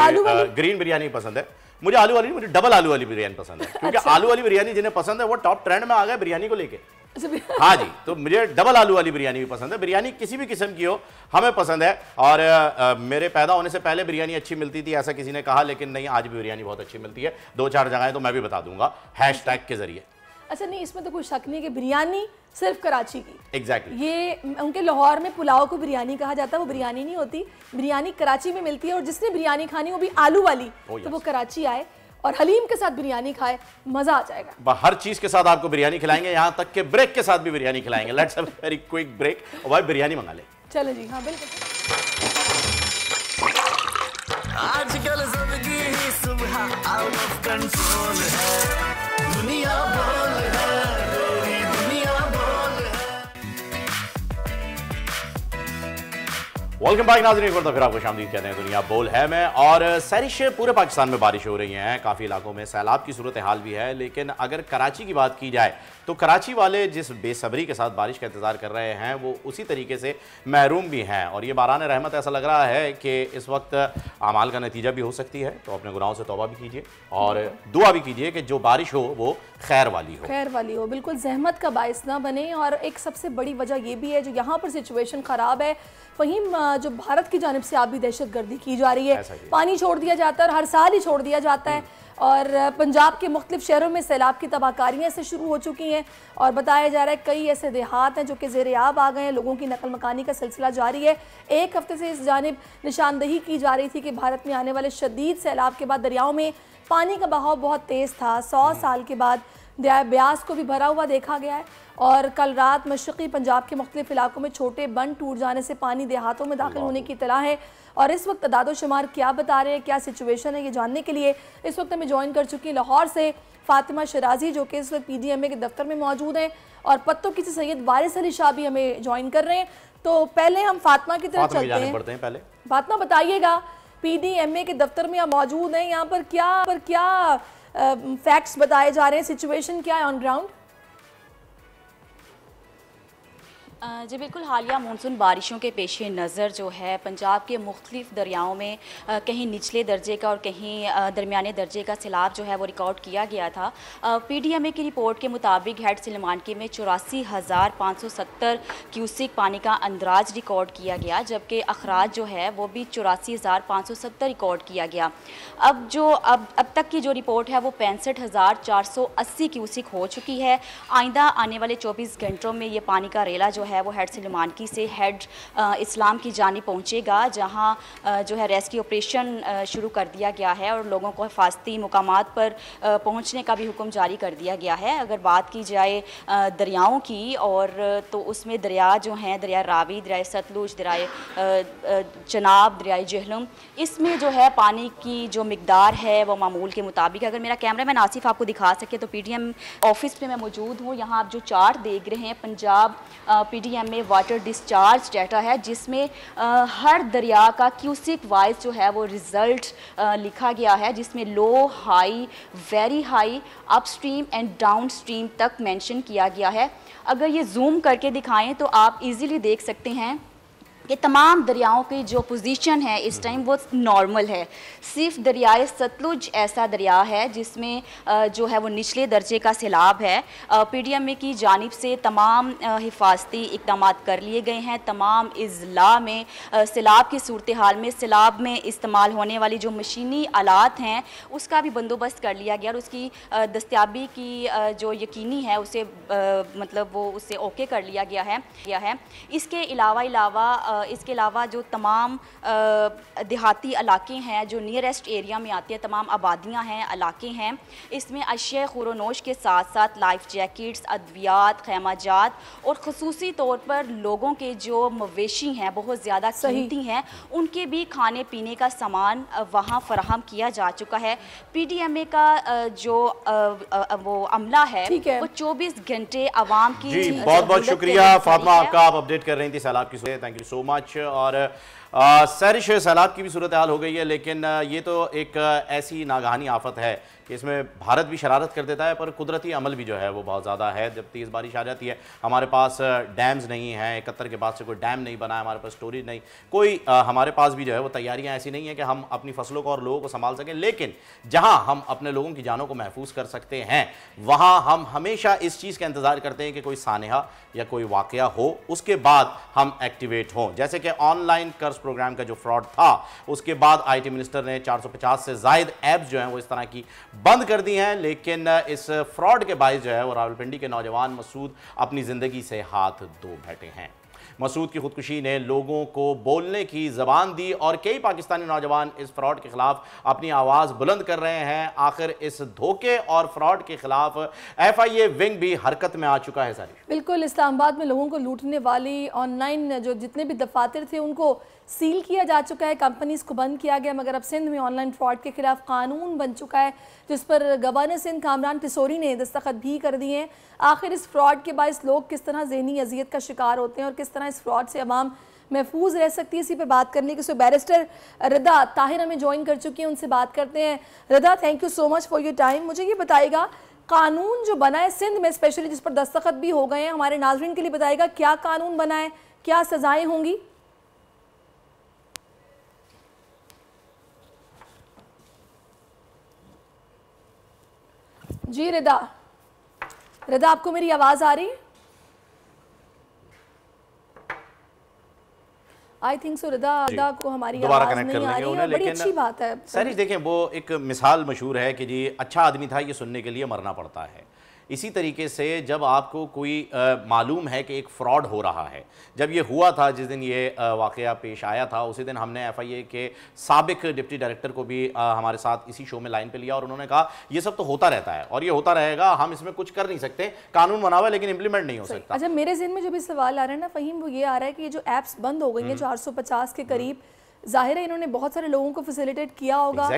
ग्रीन बिरयानी पसंद है। मुझे आलू वाली, मुझे डबल आलू वाली बिरयानी पसंद है क्योंकि आलू वाली बिरयानी जिन्हें पसंद है वो टॉप ट्रेंड में आ गए बिरयानी को लेके। हाँ जी, तो मुझे डबल आलू वाली बिरयानी भी पसंद है। बिरयानी किसी भी किस्म की हो हमें पसंद है। और मेरे पैदा होने से पहले बिरयानी अच्छी मिलती थी ऐसा किसी ने कहा, लेकिन नहीं, आज भी बिरयानी बहुत अच्छी मिलती है। 2-4 जगहें तो मैं भी बता दूंगा हैशटैग के जरिए। अच्छा नहीं, इसमें तो कोई शक नहीं कि बिरयानी सिर्फ कराची की। एग्जैक्टली ये उनके लाहौर में पुलाव को बिरयानी कहा जाता है, वो बिरयानी नहीं होती। बिरयानी कराची में मिलती है और जिसने बिरयानी खानी वो भी आलू वाली तो वो कराची आए और हलीम के साथ बिरयानी खाए, मजा आ जाएगा। हर चीज के साथ आपको बिरयानी खिलाएंगे, यहाँ तक के ब्रेक के साथ भी बिरयानी खिलाएंगे। Let's have a very quick break और भाई बिरयानी मंगा ले। चलो जी, हाँ बिल्कुल। आजकल जिंदगी ही सुबह आउट ऑफ कंट्रोल है, दुनिया बोल है, दुनिया बोल है। वेलकम बैक नाज़रीन, एक बार फिर आपको शामदीद कहते हैं दुनिया बोल है मैं। और सैरिश पूरे पाकिस्तान में बारिश हो रही है, काफ़ी इलाकों में सैलाब की सूरत हाल भी है। लेकिन अगर कराची की बात की जाए तो कराची वाले जिस बेसब्री के साथ बारिश का इंतज़ार कर रहे हैं वो उसी तरीके से महरूम भी हैं। और ये बारान रहमत ऐसा लग रहा है कि इस वक्त अमाल का नतीजा भी हो सकती है। तो अपने गुनाहों से तौबा भी कीजिए और दुआ भी कीजिए कि जो बारिश हो वो खैर वाली हो, बिल्कुल जहमत का बायस ना बने। और एक सबसे बड़ी वजह ये भी है जो यहाँ पर सिचुएशन ख़राब है, वहीं जो भारत की जानिब से आप भी दहशत गर्दी की जा रही है, पानी छोड़ दिया जाता है और हर साल ही छोड़ दिया जाता है। और पंजाब के मुख्तलिफ शहरों में सैलाब की तबाहकारियाँ से शुरू हो चुकी हैं और बताया जा रहा है कई ऐसे देहात हैं जो कि ज़ेर-ए-आब आ गए हैं। लोगों की नकल मकानी का सिलसिला जारी है। एक हफ्ते से इस जानिब निशानदही की जा रही थी कि भारत में आने वाले शदीद सैलाब के बाद दरियाओं में पानी का बहाव बहुत तेज़ था। 100 साल के बाद दरिया ब्यास को भी भरा हुआ देखा गया है और कल रात मशरक़ी पंजाब के मुख्तलिफ इलाकों में छोटे बंद टूट जाने से पानी देहातों में दाखिल होने की इत्तला है। और इस वक्त तादाद शुमार क्या बता रहे हैं, क्या सिचुएशन है, ये जानने के लिए इस वक्त हमें ज्वाइन कर चुकी लाहौर से फातिमा शराजी जो कि इस वक्त PDMA के दफ्तर में मौजूद हैं और पत्तों की सैयद वारिस अली शाह भी हमें ज्वाइन कर रहे हैं। तो पहले हम फातिमा की तरफ चलते हैं। पहले फातिमा बताइएगा, PDMA के दफ्तर में आप मौजूद हैं, यहाँ पर क्या फैक्ट्स बताए जा रहे हैं, सिचुएशन क्या है ऑन ग्राउंड? जी बिल्कुल, हालिया मानसून बारिशों के पेश नज़र जो है पंजाब के मुख्तलिफ दरियाओं में कहीं निचले दर्जे का और कहीं दरमियाने दर्जे का सैलाब जो है वो रिकॉर्ड किया गया था। PDMA की रिपोर्ट के मुताबिक हेड सिलमानकी में 84,570 क्यूसिक पानी का अंदराज रिकॉर्ड किया गया, जबकि अखराज जो है वो भी 84,570 रिकॉर्ड किया गया। अब तक की जो रिपोर्ट है वो 65,480 क्यूसिक हो चुकी है। आइंदा आने वाले 24 घंटों में ये पानी का रेला जो है वो हेड सिलमानकी से हेड इस्लाम की जानिब पहुंचेगा, जहां जो है रेस्क्यू ऑपरेशन शुरू कर दिया गया है और लोगों को हिफाजती मुकामात पर पहुंचने का भी हुक्म जारी कर दिया गया है। अगर बात की जाए दरियाओं की और तो उसमें दरिया जो हैं, दरिया रावी, दरिया सतलुज, दरिया चनाब, दरिया जेहलम, इसमें जो है पानी की जो मिकदार है वो मामूल के मुताबिक। अगर मेरा कैमरा मैन आसिफ आपको दिखा सके तो PDM ऑफिस में मैं मौजूद हूँ। यहाँ आप जो चार्ट देख रहे हैं Punjab PDMA water discharge data है, जिसमें हर दरिया का क्यूसिक वाइज जो है वो रिज़ल्ट लिखा गया है, जिसमें low, high, very high, upstream and downstream तक मेंशन किया गया है। अगर ये जूम करके दिखाएं तो आप इजीली देख सकते हैं कि तमाम दरियाओं की जो पोजीशन है इस टाइम वो नॉर्मल है। सिर्फ दरियाए सतलुज ऐसा दरिया है जिसमें जो है वो निचले दर्जे का सैलाब है। PDMA की जानिब से तमाम हिफाजती इक़दाम कर लिए गए हैं। तमाम अज़ला में सैलाब की सूरत हाल में सैलाब में इस्तेमाल होने वाली जो मशीनी आलात हैं उसका भी बंदोबस्त कर लिया गया और उसकी दस्तयाबी की जो यकीनी है उसे मतलब वो उससे ओके कर लिया गया है। इसके अलावा जो तमाम देहाती इलाके हैं जो नियरेस्ट एरिया में आते हैं, तमाम आबादियां हैं, इलाके हैं, इसमें अशिया खुरोनोश के साथ साथ लाइफ जैकेट्स, अद्वियात, खैमाजात और ख़ुसूसी तौर पर लोगों के जो मवेशी हैं बहुत ज़्यादा कीमती हैं, उनके भी खाने पीने का सामान वहाँ फराहम किया जा चुका है। PDMA का जो वो अमला है वो 24 घंटे आवाम की। जी बहुत बहुत शुक्रिया फातिमा, आपका आप अपडेट कर रही थी सैलाब की सूरत। Thank you so much. और सैरिश सैलाब की भी सूरत हाल हो गई है, लेकिन ये तो एक ऐसी नागहानी आफत है कि इसमें भारत भी शरारत कर देता है, पर कुदरती अमल भी जो है वो बहुत ज़्यादा है। जब तेज़ बारिश आ जाती है, हमारे पास डैम्स नहीं हैं, 71 के बाद से कोई डैम नहीं बना है, हमारे पास स्टोरेज नहीं, कोई हमारे पास भी जो है वो तैयारियां ऐसी नहीं है कि हम अपनी फसलों को और लोगों को संभाल सकें। लेकिन जहां हम अपने लोगों की जानों को महफूज कर सकते हैं वहां हम हमेशा इस चीज़ का इंतज़ार करते हैं कि कोई सानहा या कोई वाक़या हो, उसके बाद हम एक्टिवेट हों। जैसे कि ऑनलाइन कर्ज प्रोग्राम का जो फ्रॉड था, उसके बाद IT मिनिस्टर ने 450 से ज़ायद ऐप्स जो हैं वो इस तरह की बंद कर दी हैं। लेकिन इस फ्रॉड के बायस जो है वो रावलपिंडी के नौजवान मसूद अपनी ज़िंदगी से हाथ धो बैठे हैं। मसूद की खुदकुशी ने लोगों को बोलने की ज़बान दी और कई पाकिस्तानी नौजवान इस फ्रॉड के खिलाफ अपनी आवाज़ बुलंद कर रहे हैं। आखिर इस धोखे और फ्रॉड के खिलाफ FIA विंग भी हरकत में आ चुका है। सारी बिल्कुल, इस्लामाबाद में लोगों को लूटने वाली ऑनलाइन जो जितने भी दफातर थे उनको सील किया जा चुका है, कंपनीज को बंद किया गया, मगर अब सिंध में ऑनलाइन फ्रॉड के खिलाफ कानून बन चुका है जिस पर गवर्नर सिंध कामरान टिसोरी ने दस्तखत भी कर दिए हैं। आखिर इस फ्रॉड के बायस लोग किस तरह ज़हनी अजियत का शिकार होते हैं और किस तरह इस फ्रॉड से अवाम महफूज रह सकती है, इसी पर बात करने के लिए बैरिस्टर रदा ताहिर हमें ज्वाइन कर चुकी हैं, उनसे बात करते हैं। रदा, thank you so much for your time. मुझे ये बताइएगा, कानून जो बना है सिंध में स्पेशली, जिस पर दस्तखत भी हो गए हैं, हमारे नाज़रीन के लिए बताइएगा क्या कानून बना है, क्या सजाएं होंगी? जी रदा, आपको मेरी आवाज़ आ रही है? आई थिंक सो रिदा को हमारी दोबारा आवाज कनेक्ट कर नहीं आ लेंगे रही उन्हें, है, बड़ी लेकिन अच्छी बात है। सर देखें वो एक मिसाल मशहूर है कि जी अच्छा आदमी था, ये सुनने के लिए मरना पड़ता है। इसी तरीके से जब आपको कोई मालूम है कि एक फ्रॉड हो रहा है, जब ये हुआ था जिस दिन ये वाक़या पेश आया था उसी दिन हमने FIA के साबिक डिप्टी डायरेक्टर को भी हमारे साथ इसी शो में लाइन पे लिया और उन्होंने कहा ये सब तो होता रहता है और ये होता रहेगा, हम इसमें कुछ कर नहीं सकते, कानून बना हुआ है लेकिन इम्प्लीमेंट नहीं हो सकता। अच्छा, मेरे ज़हन में जो भी सवाल आ रहा है ना फ़हीम, वो ये आ रहा है कि ये जो ऐप्स बंद हो गई हैं 450 के करीब, जाहिर है इन्होंने बहुत सारे लोगों को फैसिलिटेट किया होगा।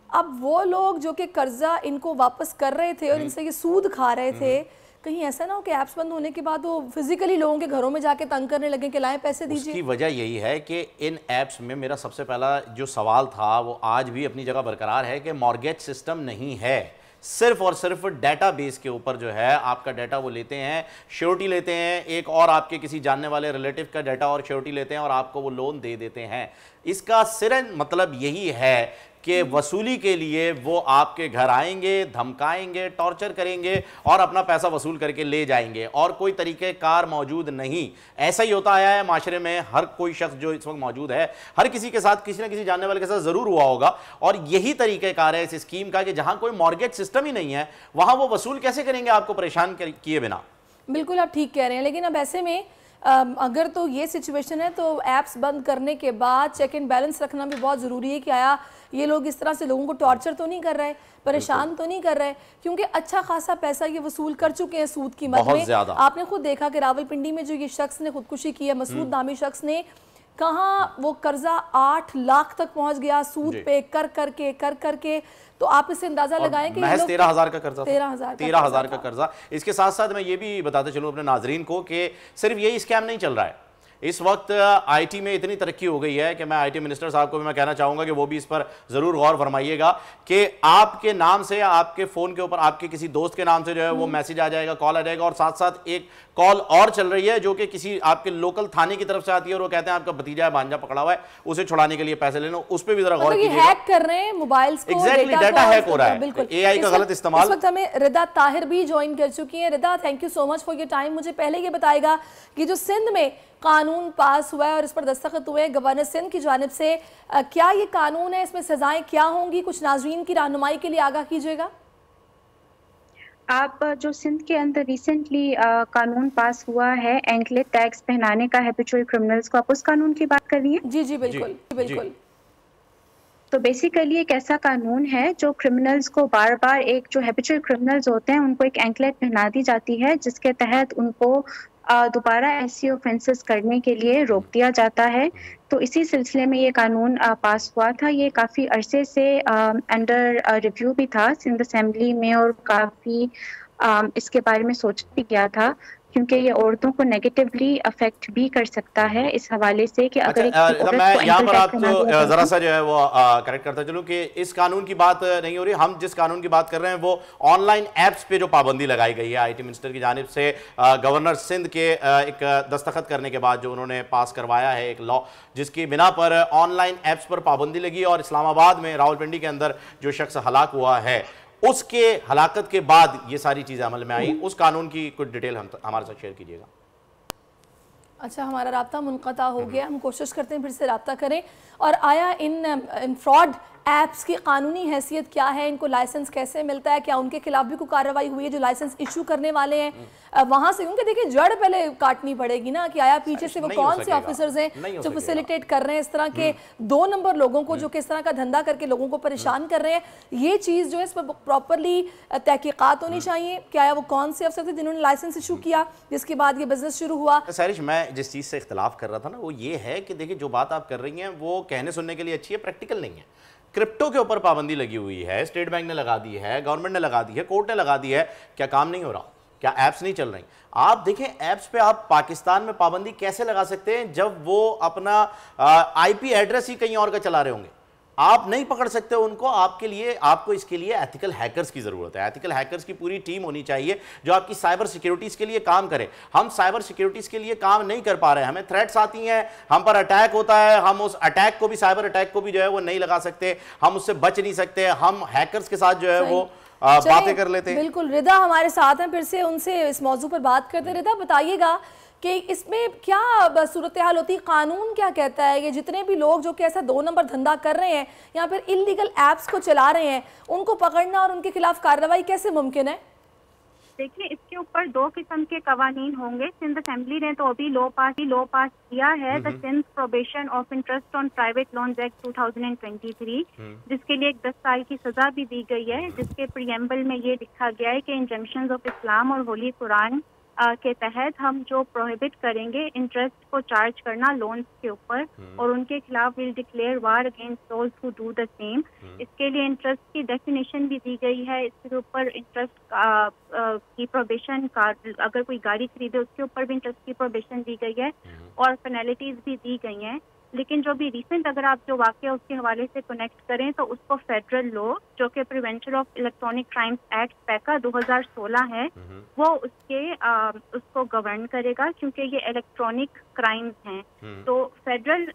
अब वो लोग जो कि कर्जा इनको वापस कर रहे थे और इनसे ये सूद खा रहे थे, कहीं ऐसा ना हो कि ऐप्स बंद होने के बाद वो फिजिकली लोगों के घरों में जाके तंग करने लगे कि लाएं पैसे दीजिए। उसकी वजह यही है कि इन ऐप्स में मेरा सबसे पहला जो सवाल था वो आज भी अपनी जगह बरकरार है कि मॉर्गेज सिस्टम नहीं है, सिर्फ और सिर्फ डाटा बेस के ऊपर जो है आपका डाटा वो लेते हैं, श्योरिटी लेते हैं, एक और आपके किसी जानने वाले रिलेटिव का डाटा और श्योरिटी लेते हैं और आपको वो लोन दे देते हैं। इसका सिर्फ मतलब यही है कि वसूली के लिए वो आपके घर आएंगे, धमकाएंगे, टॉर्चर करेंगे और अपना पैसा वसूल करके ले जाएंगे और कोई तरीक़ेकार मौजूद नहीं। ऐसा ही होता आया है माशरे में, हर कोई शख्स जो इस वक्त मौजूद है हर किसी के साथ किसी न किसी जानने वाले के साथ ज़रूर हुआ होगा और यही तरीक़ेकार है इस स्कीम का कि जहाँ कोई मॉर्गेज सिस्टम ही नहीं है वहाँ वो वसूल कैसे करेंगे आपको परेशान किए बिना। बिल्कुल आप ठीक कह रहे हैं, लेकिन अब ऐसे में अगर तो ये सिचुएशन है तो ऐप्स बंद करने के बाद चेक एंड बैलेंस रखना भी बहुत ज़रूरी है कि आया ये लोग इस तरह से लोगों को टॉर्चर तो नहीं कर रहे, परेशान तो नहीं कर रहे, क्योंकि अच्छा खासा पैसा ये वसूल कर चुके हैं सूद की मद में। आपने खुद देखा कि रावलपिंडी में जो ये शख्स ने खुदकुशी की है, मसूद नामी शख्स ने, कहाँ वो कर्जा 8 लाख तक पहुंच गया सूद पे कर करके। तो आप इससे अंदाजा लगाएं कि महज 13,000 का कर्जा, 13,000 का कर्जा। इसके साथ साथ मैं ये भी बताते चलूं अपने नाजरीन को कि सिर्फ यही स्कैम नहीं चल रहा है, इस वक्त आईटी में इतनी तरक्की हो गई है कि मैं आईटी मिनिस्टर साहब को भी मैं कहना चाहूंगा कि वो भी इस पर जरूर गौर फरमाइएगा कि आपके नाम से, आपके फोन के ऊपर आपके किसी दोस्त के नाम से जो है वो मैसेज आ जाएगा, कॉल आ जाएगा और साथ साथ एक कॉल और चल रही है जो कि किसी आपके लोकल थाने की तरफ से आती है और वो कहते हैं आपका भतीजा है, भांजा पकड़ा हुआ है, उसे छुड़ाने के लिए पैसे लेना। उस पर भी जरा गौर कीजिएगा। हैक कर रहे हैं मोबाइल्स को, एग्जैक्टली डाटा हैक हो रहा है, बिल्कुल एआई का गलत इस्तेमाल। इस वक्त हमें रिदा ताहिर भी ज्वाइन कर चुकी है। Rida, thank you so much for your time. मुझे पहले ये बताएगा कि जो सिंध में कानून पास हुआ है और इस पर दस्तखत हुए हैं गवर्नर सिंध की जानिब से, क्या ये कानून है, इसमें सजाएं क्या होंगी, कुछ नाजरीन की रहनुमाई के लिए आगाह कीजिएगा। आप जो सिंध के अंदर रिसेंटली कानून पास हुआ है एंकलेट टैक्स पहनाने का हैबिचुअल क्रिमिनल्स को, आप उस कानून की बात कर रही हैं? जी जी बिल्कुल बिल्कुल। तो बेसिकली एक ऐसा कानून है जो क्रिमिनल्स को बार बार, एक जो हैबिचुअल क्रिमिनल्स होते हैं उनको एक एंकलेट पहना दी जाती है जिसके तहत उनको दोबारा ऐसी ऑफेंसेस करने के लिए रोक दिया जाता है। तो इसी सिलसिले में ये कानून पास हुआ था। ये काफ़ी अरसे से अंडर रिव्यू भी था सिंध असेंबली में और काफ़ी इसके बारे में सोचा भी गया था क्योंकि ये औरतों को नेगेटिवली अफेक्ट भी कर सकता है इस हवाले से कि अगर मैं यहाँ पर आपको जरा सा जो है वो करेक्ट करता चलूँ कि इस कानून की बात नहीं हो रही, हम जिस कानून की बात कर रहे हैं वो ऑनलाइन ऐप्स पे जो पाबंदी लगाई गई है आईटी मिनिस्टर की जानिब से गवर्नर सिंध के एक दस्तखत करने के बाद जो उन्होंने पास करवाया है एक लॉ जिसकी बिना पर ऑनलाइन ऐप्स पर पाबंदी लगी और इस्लामाबाद में रावलपिंडी के अंदर जो शख्स हलाक हुआ है उसके हलाकत के बाद ये सारी चीजें अमल में आई। उस कानून की कुछ डिटेल हमारे साथ शेयर कीजिएगा। अच्छा, हमारा राब्ता मुनक़ता हो गया, हम कोशिश करते हैं फिर से राब्ता करें। और आया इन फ्रॉड ऐप्स की कानूनी हैसियत क्या है, इनको लाइसेंस कैसे मिलता है, क्या उनके खिलाफ भी कोई कार्रवाई हुई है जो लाइसेंस इशू करने वाले हैं वहाँ से? क्योंकि देखिए जड़ पहले काटनी पड़ेगी ना कि आया पीछे से वो कौन से ऑफिसर्स हैं जो फैसिलिटेट कर रहे हैं इस तरह के 2 नंबर लोगों को जो किस तरह का धंधा करके लोगों को परेशान कर रहे हैं। ये चीज़ जो है इस पर प्रॉपरली तहकीकात होनी चाहिए कि आया वो कौन से अफसर थे जिन्होंने लाइसेंस इशू किया जिसके बाद ये बिजनेस शुरू हुआ। सैरिश, मैं जिस चीज़ से इख्तलाफ कर रहा था ना वो ये है कि देखिए जो बात आप कर रही हैं वो कहने सुनने के लिए अच्छी है, प्रैक्टिकल नहीं है। क्रिप्टो के ऊपर पाबंदी लगी हुई है, स्टेट बैंक ने लगा दी है, गवर्नमेंट ने लगा दी है, कोर्ट ने लगा दी है, क्या काम नहीं हो रहा? क्या ऐप्स नहीं चल रही? आप देखें ऐप्स पे आप पाकिस्तान में पाबंदी कैसे लगा सकते हैं जब वो अपना आईपी एड्रेस ही कहीं और का चला रहे होंगे? आप नहीं पकड़ सकते उनको। आपके लिए, आपको इसके लिए एथिकल हैकर्स की ज़रूरत है। एथिकल हैकर्स की पूरी टीम होनी चाहिए जो आपकी साइबर सिक्योरिटीज़ के लिए काम करे। हम साइबर सिक्योरिटीज़ के लिए काम नहीं कर पा रहे हैं, हमें थ्रेट्स आती हैं, हम पर अटैक होता है, हम उस अटैक को भी, साइबर अटैक को भी जो है वो नहीं लगा सकते, हम उससे बच नहीं सकते, हम हैकर्स के साथ जो है वो बातें कर लेते हैं। बिल्कुल, रिदा हमारे साथ हैं, फिर से उनसे इस मौजू पर बात करते। रिदा, बताइएगा कि इसमें क्या सूरत हाल होती है, कानून क्या कहता है, ये जितने भी लोग जो कि ऐसा 2 नंबर धंधा कर रहे हैं या फिर इलीगल ऐप्स को चला रहे हैं, उनको पकड़ना और उनके खिलाफ कार्रवाई कैसे मुमकिन है? देखिए, इसके ऊपर 2 किस्म के कवानीन होंगे। सिंध असेंबली ने तो अभी लॉ पास किया है, the Sindh prohibition of interest on private loans act 2023, जिसके लिए एक 10 साल की सजा भी दी गई है, जिसके प्रीएम्बल में ये लिखा गया है कि इंजंक्शंस ऑफ इस्लाम और होली कुरान के तहत हम जो प्रोहिबिट करेंगे इंटरेस्ट को चार्ज करना लोन्स के ऊपर, और उनके खिलाफ will declare war against those who do the same. इसके लिए इंटरेस्ट की डेफिनेशन भी दी गई है। इसके ऊपर इंटरेस्ट की प्रोबेशन का, अगर कोई गाड़ी खरीदे उसके ऊपर भी इंटरेस्ट की प्रोबेशन दी गई है और पेनल्टीज भी दी गई हैं। लेकिन जो भी रिसेंट अगर आप जो वाकया उसके हवाले से कनेक्ट करें तो उसको फेडरल लॉ जो कि prevention of electronic crimes act Paika 2016 है, वो उसको गवर्न करेगा, क्योंकि ये इलेक्ट्रॉनिक क्राइम्स हैं। तो फेडरल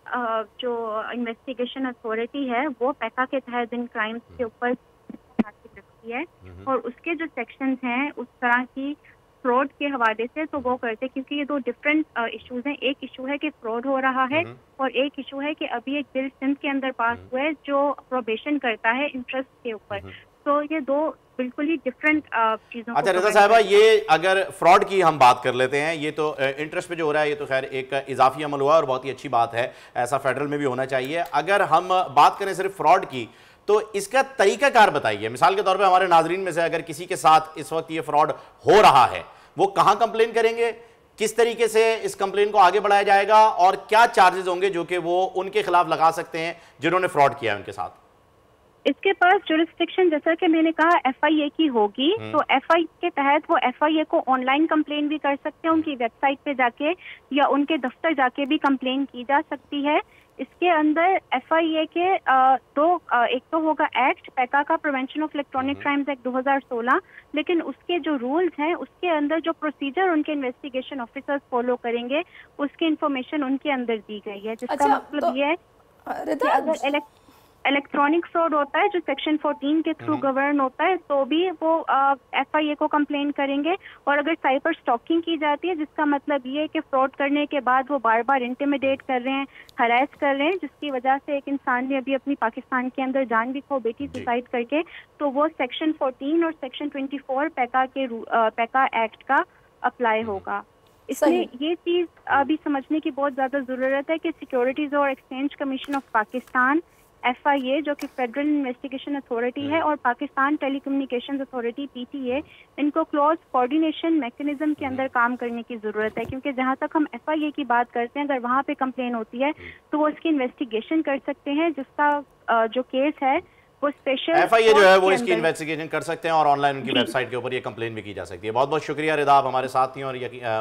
जो इन्वेस्टिगेशन अथॉरिटी है वो पैका के तहत इन क्राइम्स के ऊपर रखती है, और उसके जो सेक्शंस हैं उस तरह की फ्रॉड के हवाले से तो वो करते, क्योंकि ये 2 डिफरेंट इश्यूज हैं। एक इशू है कि फ्रॉड हो रहा है और एक इशू है कि अभी एक बिल सिंध के अंदर पास हुआ है जो प्रोबेशन करता है इंटरेस्ट के ऊपर। तो ये 2 बिल्कुल ही डिफरेंट चीजों। अच्छा रजा साहिबा, ये अगर फ्रॉड की हम बात कर लेते हैं, ये तो इंटरेस्ट पे जो हो रहा है ये तो खैर एक इजाफी अमल हुआ और बहुत ही अच्छी बात है, ऐसा फेडरल में भी होना चाहिए। अगर हम बात करें सिर्फ फ्रॉड की तो इसका तरीकाकार बताइए। मिसाल के तौर पे हमारे नाजरीन में से अगर किसी के साथ इस वक्त ये फ्रॉड हो रहा है, वो कहां कंप्लेन करेंगे, किस तरीके से इस कंप्लेन को आगे बढ़ाया जाएगा और क्या चार्जेस होंगे जो कि वो उनके खिलाफ लगा सकते हैं जिन्होंने फ्रॉड किया है उनके साथ? इसके पास जुरिस्डिक्शन जैसा कि मैंने कहा FIA की होगी, तो FIA के तहत वो FIA को ऑनलाइन कंप्लेन भी कर सकते हैं, उनकी वेबसाइट पे जाके या उनके दफ्तर जाके भी कंप्लेन की जा सकती है। इसके अंदर FIA के एक तो होगा एक्ट पैका का, prevention of electronic crimes act 2016, लेकिन उसके जो रूल्स हैं उसके अंदर जो प्रोसीजर उनके इन्वेस्टिगेशन ऑफिसर्स फॉलो करेंगे उसकी इंफॉर्मेशन उनके अंदर दी गई है, जिसका मतलब ये है कि अगर इलेक्ट्रॉनिक फ्रॉड होता है जो सेक्शन 14 के थ्रू गवर्न होता है तो भी वो FIA को कंप्लेन करेंगे। और अगर साइबर स्टॉकिंग की जाती है, जिसका मतलब ये है कि फ्रॉड करने के बाद वो बार बार इंटिमिडेट कर रहे हैं, हरास कर रहे हैं, जिसकी वजह से एक इंसान ने अभी अपनी पाकिस्तान के अंदर जान भी खो बैठी सुसाइड करके, तो वो सेक्शन 14 और सेक्शन 24 पैका एक्ट का अप्लाई होगा। इसमें ये चीज़ अभी समझने की बहुत ज़्यादा ज़रूरत है कि सिक्योरिटीज़ और exchange commission of Pakistan FIA जो कि फेडरल इन्वेस्टिगेशन अथॉरिटी है और पाकिस्तान टेलीकम्युनिकेशंस अथॉरिटी PTA, इनको क्लोज कोऑर्डिनेशन मैकेनिज्म के अंदर काम करने की ज़रूरत है, क्योंकि जहां तक हम FIA की बात करते हैं अगर वहां पे कंप्लेन होती है तो वो इसकी इन्वेस्टिगेशन कर सकते हैं, जिसका जो केस है वो स्पेशल FIA जो है वो इसकी इन्वेस्टिगेशन कर सकते हैं और ऑनलाइन उनकी वेबसाइट के ऊपर ये कंप्लेन भी की जा सकती है। बहुत बहुत शुक्रिया रिदा, आप हमारे साथ थी और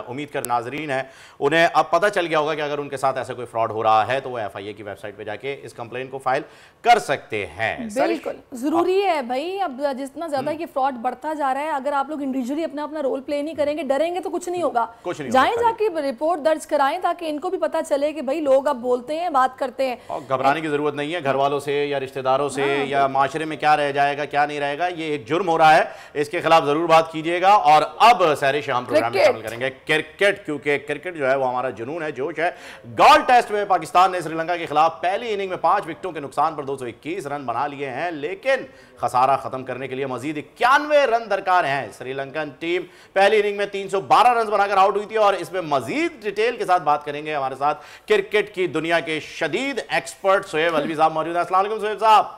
उम्मीद कर नाजरीन है उन्हें अब पता चल गया होगा कि अगर उनके साथ ऐसा कोई फ्रॉड हो रहा है तो वो FIA की वेबसाइट पे जाके इस कंप्लेन को फाइल कर सकते हैं। बिल्कुल जरूरी है भाई, अब जितना ज्यादा ये फ्रॉड बढ़ता जा रहा है, अगर आप लोग इंडिविजुअली अपना अपना रोल प्ले नहीं करेंगे, डरेंगे तो कुछ नहीं होगा। जाएं जाके रिपोर्ट दर्ज कराएं ताकि इनको भी पता चले कि भाई लोग अब बोलते हैं, बात करते हैं, और घबराने की जरूरत नहीं है। घर वालों से या रिश्तेदारों से या माशरे में क्या जाएगा क्या नहीं रहेगा, ये एक जुर्म हो रहा है, इसके खिलाफ जरूर बात कीजिएगा। और अब सहरिश हम प्रोग्राम में शामिल करेंगे क्रिकेट, क्योंकि क्रिकेट जो है वो हमारा जुनून है, जोश है। गॉल टेस्ट में पाकिस्तान ने श्रीलंका के खिलाफ पहली इनिंग में 5 विकेटों के नुकसान पर 221 रन बना लिए हैं, लेकिन खसारा खत्म करने के लिए मजीद 91 रन दरकार हैं। श्रीलंकन टीम पहली इनिंग में 312 रन बनाकर आउट हुई थी और इसमें मजीद डिटेल के साथ बात करेंगे। हमारे साथ क्रिकेट की दुनिया के शदीद एक्सपर्ट सोहेब अलवी साहब मौजूद हैं। अस्सलाम वालेकुम सोहेब साहब।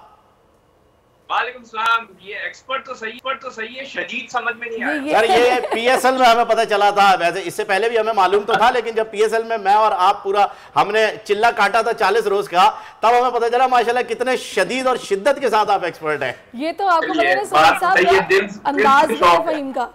वालेकुम सलाम। ये एक्सपर्ट तो सही है, शदीद समझ में नहीं आया। सर ये PSL में हमें पता चला था, वैसे इससे पहले भी हमें मालूम तो था, लेकिन जब PSL में मैं और आप पूरा हमने चिल्ला काटा था 40 रोज का, तब हमें पता चला माशाल्लाह कितने शदीद और शिद्दत के साथ आप एक्सपर्ट हैं। ये तो आपको पता है अंदाज है फहीम का।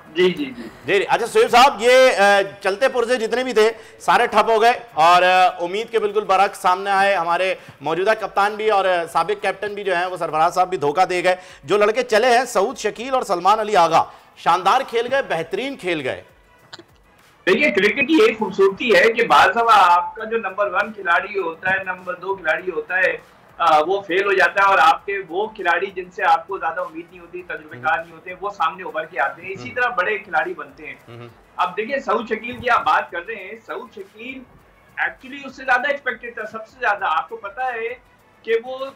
जी जी जी जी। अच्छा सोहेब साहब, ये चलते पुर्जे जितने भी थे सारे ठप हो गए और उम्मीद के बिल्कुल बरक्स सामने आए। हमारे मौजूदा कप्तान भी और साबिक कैप्टन भी जो हैं वो सरफराज साहब भी धोखा दे गए। जो लड़के चले हैं सऊद शकील और सलमान अली आगा, शानदार खेल गए, बेहतरीन खेल गए। देखिए क्रिकेट की एक खूबसूरती है कि बार दफा आपका जो नंबर 1 खिलाड़ी होता है, नंबर 2 खिलाड़ी होता है, वो फेल हो जाता है और आपके वो खिलाड़ी जिनसे आपको ज्यादा उम्मीद नहीं होती, तजुर्बेकार नहीं होते, वो सामने उभर के आते हैं। इसी तरह बड़े खिलाड़ी बनते हैं। अब देखिए सऊद शकील की आप बात कर रहे हैं, सऊद शकील एक्चुअली उससे ज्यादा एक्सपेक्टेड था, सबसे ज्यादा। आपको पता है कि वो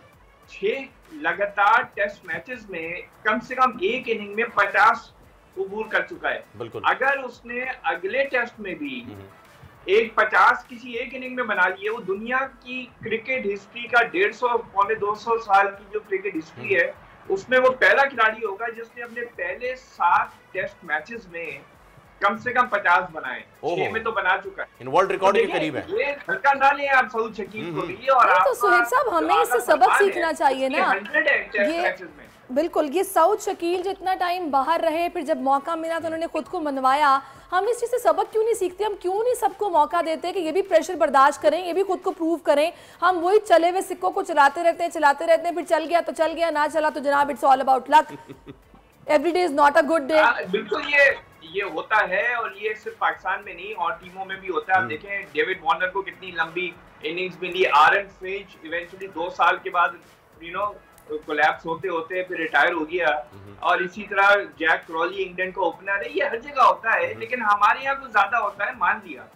6 लगातार टेस्ट मैचेस में कम से कम एक इनिंग में 50 अबूर कर चुका है। बिल्कुल। अगर उसने अगले टेस्ट में भी एक 50 किसी एक इनिंग में बना लिए, वो दुनिया की क्रिकेट हिस्ट्री का 150 पौने 200 साल की जो क्रिकेट हिस्ट्री है उसमें वो पहला खिलाड़ी होगा जिसने अपने पहले 7 टेस्ट मैचेस में कम से कम 50 बनाए। 6 में तो बना चुका है, इन वर्ल्ड रिकॉर्ड के करीब है। ये हल्का ना लें आप सऊद शकील को भी। और तो सुहेब साहब हमें इससे सबक सीखना चाहिए ना। ये बिल्कुल, ये सऊद शकील जितना टाइम बाहर रहे, फिर जब मौका मिला तो उन्होंने खुद को मनवाया। हम इस चीज़ से सबक क्यों नहीं सीखते? हम क्यों नहीं सबको मौका देते कि ये भी प्रेशर बर्दाश्त करें, ये भी खुद को प्रूव करें? हम वही चले हुए सिक्कों को चलाते रहते हैं, फिर चल गया तो चल गया, ना चला तो जनाब it's all about luck, every day is not a good day. बिल्कुल ये होता है, और ये सिर्फ पाकिस्तान में नहीं और टीमों में भी होता है। आप देखें डेविड वार्नर को कितनी लंबी इनिंग्स मिली, आरन फिंच इवेंचुअली 2 साल के बाद कोलैप्स होते होते फिर रिटायर हो गया, और इसी तरह जैक क्रॉली इंग्लैंड का ओपनर है। ये हर जगह होता है, लेकिन हमारे यहाँ कुछ ज्यादा होता है, मान लिया।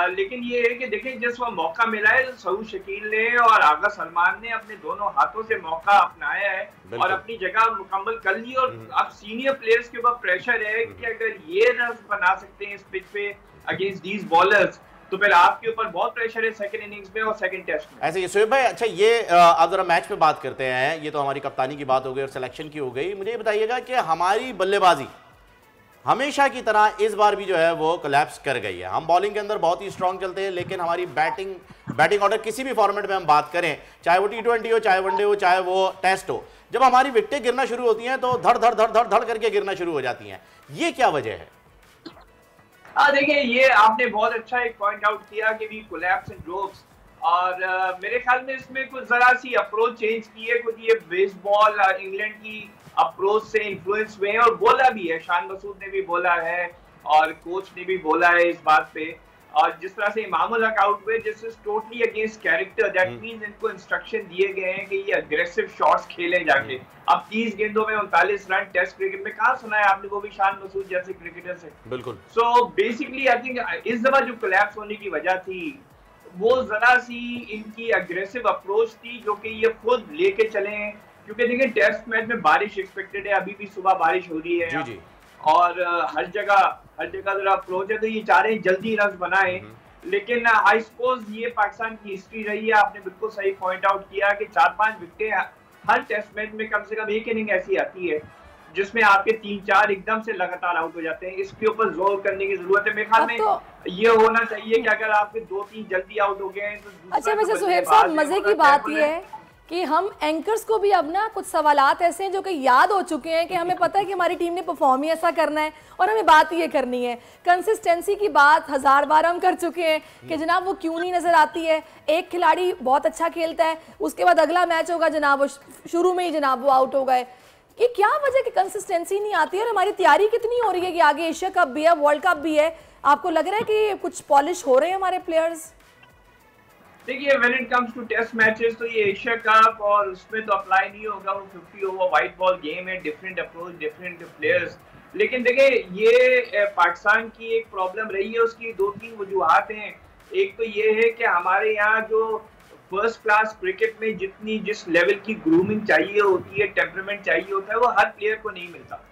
लेकिन ये है कि देखिए जिस वक्त मौका मिला है, सऊद शकील ने और आगा सलमान ने अपने दोनों हाथों से मौका अपनाया है और अपनी जगह मुकम्मल कर ली। और अब सीनियर प्लेयर्स के ऊपर प्रेशर है कि अगर ये रन बना सकते हैं इस पिच पे अगेंस्ट दीज बॉलर्स, तो फिर आपके ऊपर बहुत प्रेशर है सेकंड इनिंग्स में और सेकंड टेस्ट में। ऐसे ही शोएब भाई, अच्छा ये आप जरा मैच पे बात करते हैं। ये तो हमारी कप्तानी की बात हो गई और सिलेक्शन की हो गई। मुझे ये बताइएगा कि हमारी बल्लेबाजी हमेशा की तरह इस बार भी जो है वो कोलैप्स कर गई है। हम बॉलिंग के अंदर बहुत ही स्ट्रांग चलते हैं, लेकिन हमारी बैटिंग ऑर्डर किसी भी फॉर्मेट में हम बात करें, चाहे वो T20 हो, चाहे वनडे हो, चाहे वो टेस्ट हो, जब हमारी विकेटें गिरना शुरू होती हैं तो धड़ धड़ धड़ धड़ धड़ करके गिरना शुरू हो जाती हैं। ये क्या वजह है? देखिए ये आपने बहुत अच्छा एक पॉइंट आउट किया कि वी कोलैप्स इन ड्रोव्स, और मेरे ख्याल में इसमें कुछ जरा सी अप्रोच चेंज की है। कुछ ये बेसबॉल इंग्लैंड की अप्रोच से इन्फ्लुएंस हुए हैं, और बोला भी है, शान मसूद ने भी बोला है और कोच ने भी बोला है इस बात पे। और जिस तरह से इमामुल हक आउट हुए, this is totally against character, that means इनको इंस्ट्रक्शन दिए गए हैं कि ये अग्रेसिव शॉट्स खेलें जाके। अब 30 गेंदों में 39 रन टेस्ट क्रिकेट में कहाँ सुना है आपने, वो भी शान मसूद जैसे क्रिकेटर से। बिल्कुल। सो बेसिकली आई थिंक इस दफा जो कोलैप्स होने की वजह थी वो जरा सी इनकी अग्रेसिव अप्रोच थी, जो कि ये खुद लेके चले हैं। क्योंकि देखिए टेस्ट मैच में बारिश एक्सपेक्टेड है, अभी भी सुबह बारिश हो रही है जी। और हर जगह जरा अप्रोच है, तो ये चाह रहे हैं जल्दी रन बनाए। लेकिन आई सपोज ये पाकिस्तान की हिस्ट्री रही है, आपने बिल्कुल सही पॉइंट आउट किया कि 4-5 विकेटें हर टेस्ट मैच में कम से कम एक इनिंग ऐसी आती है जिसमें आपके 3-4 एकदम से लगातार आउट हो जाते हैं। इसके ऊपर जोर करने की जरूरत है। मेरे ख्याल में ये होना चाहिए कि अगर आपके 2-3 जल्दी आउट हो गए तो। अच्छा वैसे सुहेब साहब, मजे की बात ये है कि हम एंकर्स को भी अब ना कुछ सवालात ऐसे हैं जो कि याद हो चुके हैं कि हमें पता है कि हमारी टीम ने परफॉर्म ही ऐसा करना है और हमें बात ये करनी है। कंसिस्टेंसी की बात 1000 बार हम कर चुके हैं कि जनाब वो क्यों नहीं नजर आती है। एक खिलाड़ी बहुत अच्छा खेलता है, उसके बाद अगला मैच होगा जनाब वो शुरू में ही जनाब वो आउट हो गए। ये क्या वजह कि कंसिस्टेंसी नहीं आती है? और हमारी तैयारी कितनी हो रही है कि आगे एशिया कप भी है, वर्ल्ड कप भी है, आपको लग रहा है कि कुछ पॉलिश हो रहे हैं हमारे प्लेयर्स? देखिए when it comes to test matches तो ये एशिया कप और उसमें तो अप्लाई नहीं होगा, वो 50 ओवर व्हाइट बॉल गेम है, डिफरेंट अप्रोच, डिफरेंट प्लेयर्स। लेकिन देखिए ये पाकिस्तान की एक प्रॉब्लम रही है, उसकी 2-3 वजूहात हैं। एक तो ये है कि हमारे यहाँ जो फर्स्ट क्लास क्रिकेट में जिस लेवल की ग्रूमिंग चाहिए होती है, टेम्परामेंट चाहिए होता है, वो हर प्लेयर को नहीं मिलता।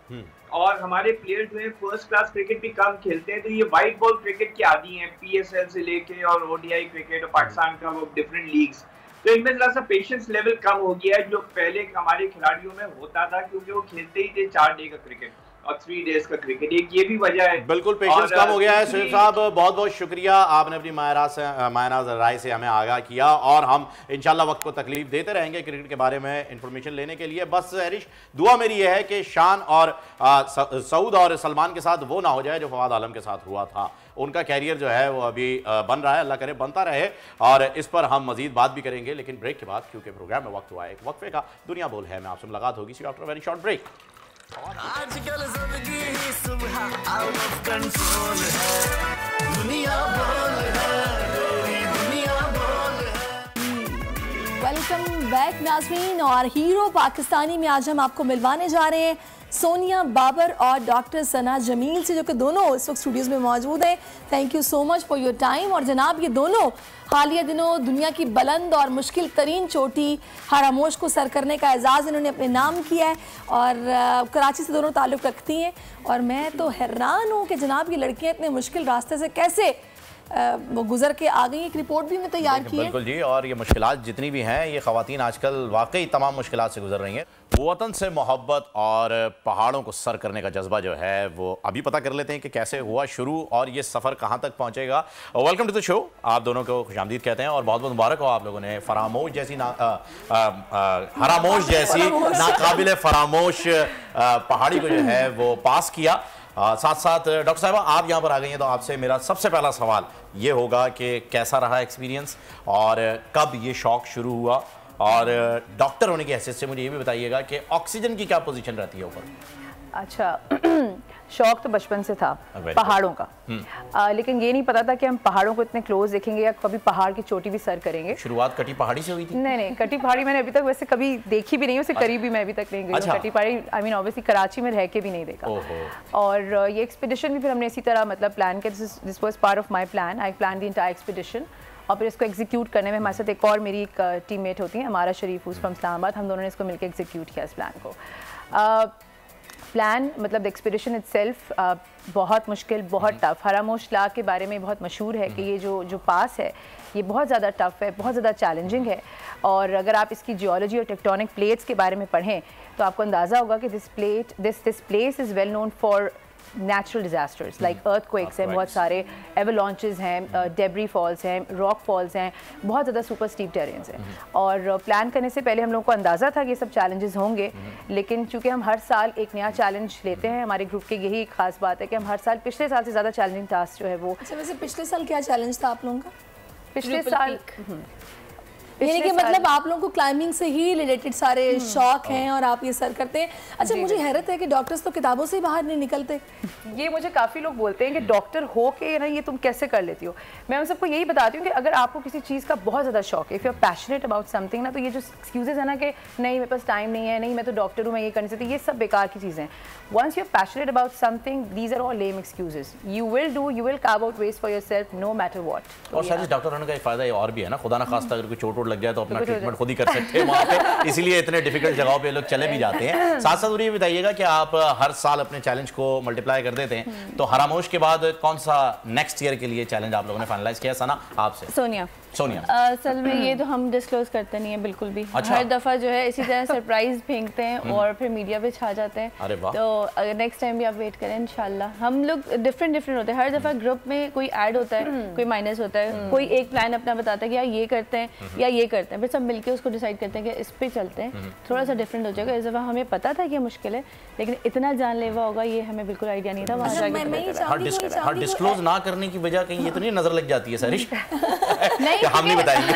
और हमारे प्लेयर जो है फर्स्ट क्लास क्रिकेट भी कम खेलते हैं, तो ये व्हाइट बॉल क्रिकेट के आदी हैं, PSL से लेके और ODI क्रिकेट और पाकिस्तान का वो डिफरेंट लीग्स। तो इनमें थोड़ा सा पेशेंस लेवल कम हो गया है जो पहले हमारे खिलाड़ियों में होता था, क्योंकि वो खेलते ही थे 4 डे का क्रिकेट और 3 डेज का क्रिकेट। एक ये भी वजह है। बिल्कुल पेशेंस कम हो गया है। सुहेब साहब बहुत बहुत शुक्रिया, आपने अपनी मायरा राय से हमें आगाह किया और हम इंशाल्लाह वक्त को तकलीफ देते रहेंगे क्रिकेट के बारे में इंफॉर्मेशन लेने के लिए। बस हरीश दुआ मेरी यह है कि शान और सऊद और सलमान के साथ वो ना हो जाए जो फवाद आलम के साथ हुआ था। उनका कैरियर जो है वो अभी बन रहा है, अल्लाह करे बनता रहे, और इस पर हम मजीद बात भी करेंगे लेकिन ब्रेक के बाद, क्योंकि प्रोग्राम में वक्त हुआ है एक वक्फे का। दुनिया बोल है में आपसे मुलाकात होगी आफ्टर वेरी शॉर्ट ब्रेक। आजकल जिंदगी ही सुबह आउट ऑफ कंट्रोल है, दुनिया बोल है, दुनिया बोल है। वेलकम बैक नाज़रीन, और हीरो पाकिस्तानी में आज हम आपको मिलवाने जा रहे हैं सोनिया बाबर और डॉक्टर सना जमील से, जो कि दोनों इस वक्त स्टूडियोज में मौजूद हैं। Thank you so much for your time. और जनाब, ये दोनों हालिया दिनों दुनिया की बुलंद और मुश्किल तरीन चोटी हरामोश को सर करने का एजाज़ इन्होंने अपने नाम किया है और कराची से दोनों ताल्लुक़ रखती हैं। और मैं तो हैरान हूँ कि जनाब ये लड़कियाँ इतने मुश्किल रास्ते से कैसे वो गुजर के आ गई। एक रिपोर्ट भी हमने तैयार की है। बिल्कुल जी, और ये मुश्किलात जितनी भी हैं, ये ख़वातीन आजकल वाकई तमाम मुश्किलात से गुजर रही हैं। वतन से मोहब्बत और पहाड़ों को सर करने का जज्बा जो है वो अभी पता कर लेते हैं कि कैसे हुआ शुरू और ये सफ़र कहाँ तक पहुँचेगा। वेलकम टू द शो, आप दोनों को खुशामदीद कहते हैं और बहुत बहुत मुबारक हो। आप लोगों ने फरामोश जैसी हरामोश जैसी नाकाबिल फरामोश पहाड़ी को जो है वो पास किया। साथ साथ डॉक्टर साहिबा आप यहाँ पर आ गई हैं, तो आपसे मेरा सबसे पहला सवाल ये होगा कि कैसा रहा एक्सपीरियंस और कब ये शौक शुरू हुआ, और डॉक्टर होने की हैसियत से मुझे ये भी बताइएगा कि ऑक्सीजन की क्या पोजीशन रहती है ऊपर। अच्छा शौक तो बचपन से था पहाड़ों का, लेकिन ये नहीं पता था कि हम पहाड़ों को इतने क्लोज देखेंगे या कभी पहाड़ की चोटी भी सर करेंगे। शुरुआत कटी पहाड़ी से हुई थी? नहीं, कटी पहाड़ी मैंने अभी तक वैसे कभी देखी भी नहीं, उससे करीब भी मैं अभी तक नहीं गई। अच्छा। कटी पहाड़ी आई मीन ऑब्वियसली कराची में रह के भी नहीं देखा। और ये एक्सपीडिशन भी फिर हमने इसी तरह मतलब प्लान किया। This was part of my plan. I plan the entire expedition और फिर इसको एग्जीक्यूट करने में हमारे साथ एक और मेरी एक टीममेट होती है, अमारा शरीफ फ्रॉम इस्लामाबाद। हम दोनों ने इसको मिलकर एग्जीक्यूट किया इस प्लान को। प्लान मतलब एक्सपीडिशन इटसेल्फ बहुत मुश्किल, बहुत टफ। हरामोश ला के बारे में बहुत मशहूर है कि ये जो पास है ये बहुत ज़्यादा टफ है, बहुत ज़्यादा चैलेंजिंग है। और अगर आप इसकी जियोलॉजी और टेक्टोनिक प्लेट्स के बारे में पढ़ें तो आपको अंदाज़ा होगा कि this place is well known for natural disasters like earthquakes हैं, बहुत सारे एवलांचेस हैं, डेब्री फॉल्स हैं, रॉक फॉल्स हैं, बहुत ज़्यादा सुपर स्टीप टेरेन्स हैं। और प्लान करने से पहले हम लोगों को अंदाज़ा था कि ये सब चैलेंजेस होंगे, लेकिन चूंकि हम हर साल एक नया चैलेंज लेते हैं, हमारे ग्रुप की यही एक खास बात है कि हम हर साल पिछले साल से ज़्यादा चैलेंजिंग टास्क जो है वो। अच्छा, वैसे पिछले साल क्या चैलेंज था आप लोगों का? पिछले साल यानी कि मतलब आप लोगों को क्लाइंबिंग से ही रिलेटेड सारे शौक हैं और आप ये सर करते हैं। अच्छा, मुझे हैरत है कि डॉक्टर्स तो किताबों से ही बाहर नहीं निकलते। ये मुझे काफ़ी लोग बोलते हैं कि डॉक्टर हो के ना ये तुम कैसे कर लेती हो। मैं उन सबको यही बताती हूँ कि अगर आपको किसी चीज़ का बहुत ज़्यादा शौक है, if you are passionate about something ना, तो ये जो एक्सक्यूजेज है ना कि नहीं मेरे पास टाइम नहीं है, नहीं मैं तो डॉक्टर हूँ, मैं ये कर नहीं सकती, ये सब बेकार की चीज़ें हैं। Once you are passionate about something, these are all lame excuses. You will carve out ways for yourself no matter what. और सारी डॉक्टर होने का एक फ़ायदा और भी है ना, खुदा ना खास्ता अगर कोई चोट लग जाए तो अपना ट्रीटमेंट खुद ही कर सकते हैं वहाँ पे, इसीलिए इतने डिफिकल्ट जगहों पे लोग चले भी जाते हैं। साथ साथ ये बताइएगा कि आप हर साल अपने चैलेंज को मल्टीप्लाई कर देते हैं, तो हरामोश के बाद कौन सा नेक्स्ट ईयर के लिए चैलेंज आप लोगों ने फाइनलाइज किया? सना आपसे। सोनिया असल में ये तो हम डिस्क्लोज करते नहीं है बिल्कुल भी। अच्छा। हर दफ़ा जो है इसी तरह सरप्राइज फेंकते हैं और फिर मीडिया पे छा जाते हैं। अरे वाह। तो अगर नेक्स्ट टाइम भी आप वेट करें इंशाल्लाह। हम लोग डिफरेंट होते हैं, हर दफ़ा ग्रुप में कोई ऐड होता है, कोई माइनस होता है, कोई एक प्लान अपना बताता है कि यार ये करते हैं या ये करते हैं, फिर सब मिलकर उसको डिसाइड करते हैं कि इस पर चलते हैं, थोड़ा सा डिफरेंट हो जाएगा। इस दफ़ा हमें पता था कि मुश्किल है, लेकिन इतना जानलेवा होगा ये हमें बिल्कुल आइडिया नहीं था। वहाँ जाकर डिस्क्लोज ना करने की वजह कहीं ये तो नहीं नजर लग जाती है सरिश? हम नहीं बताएंगे।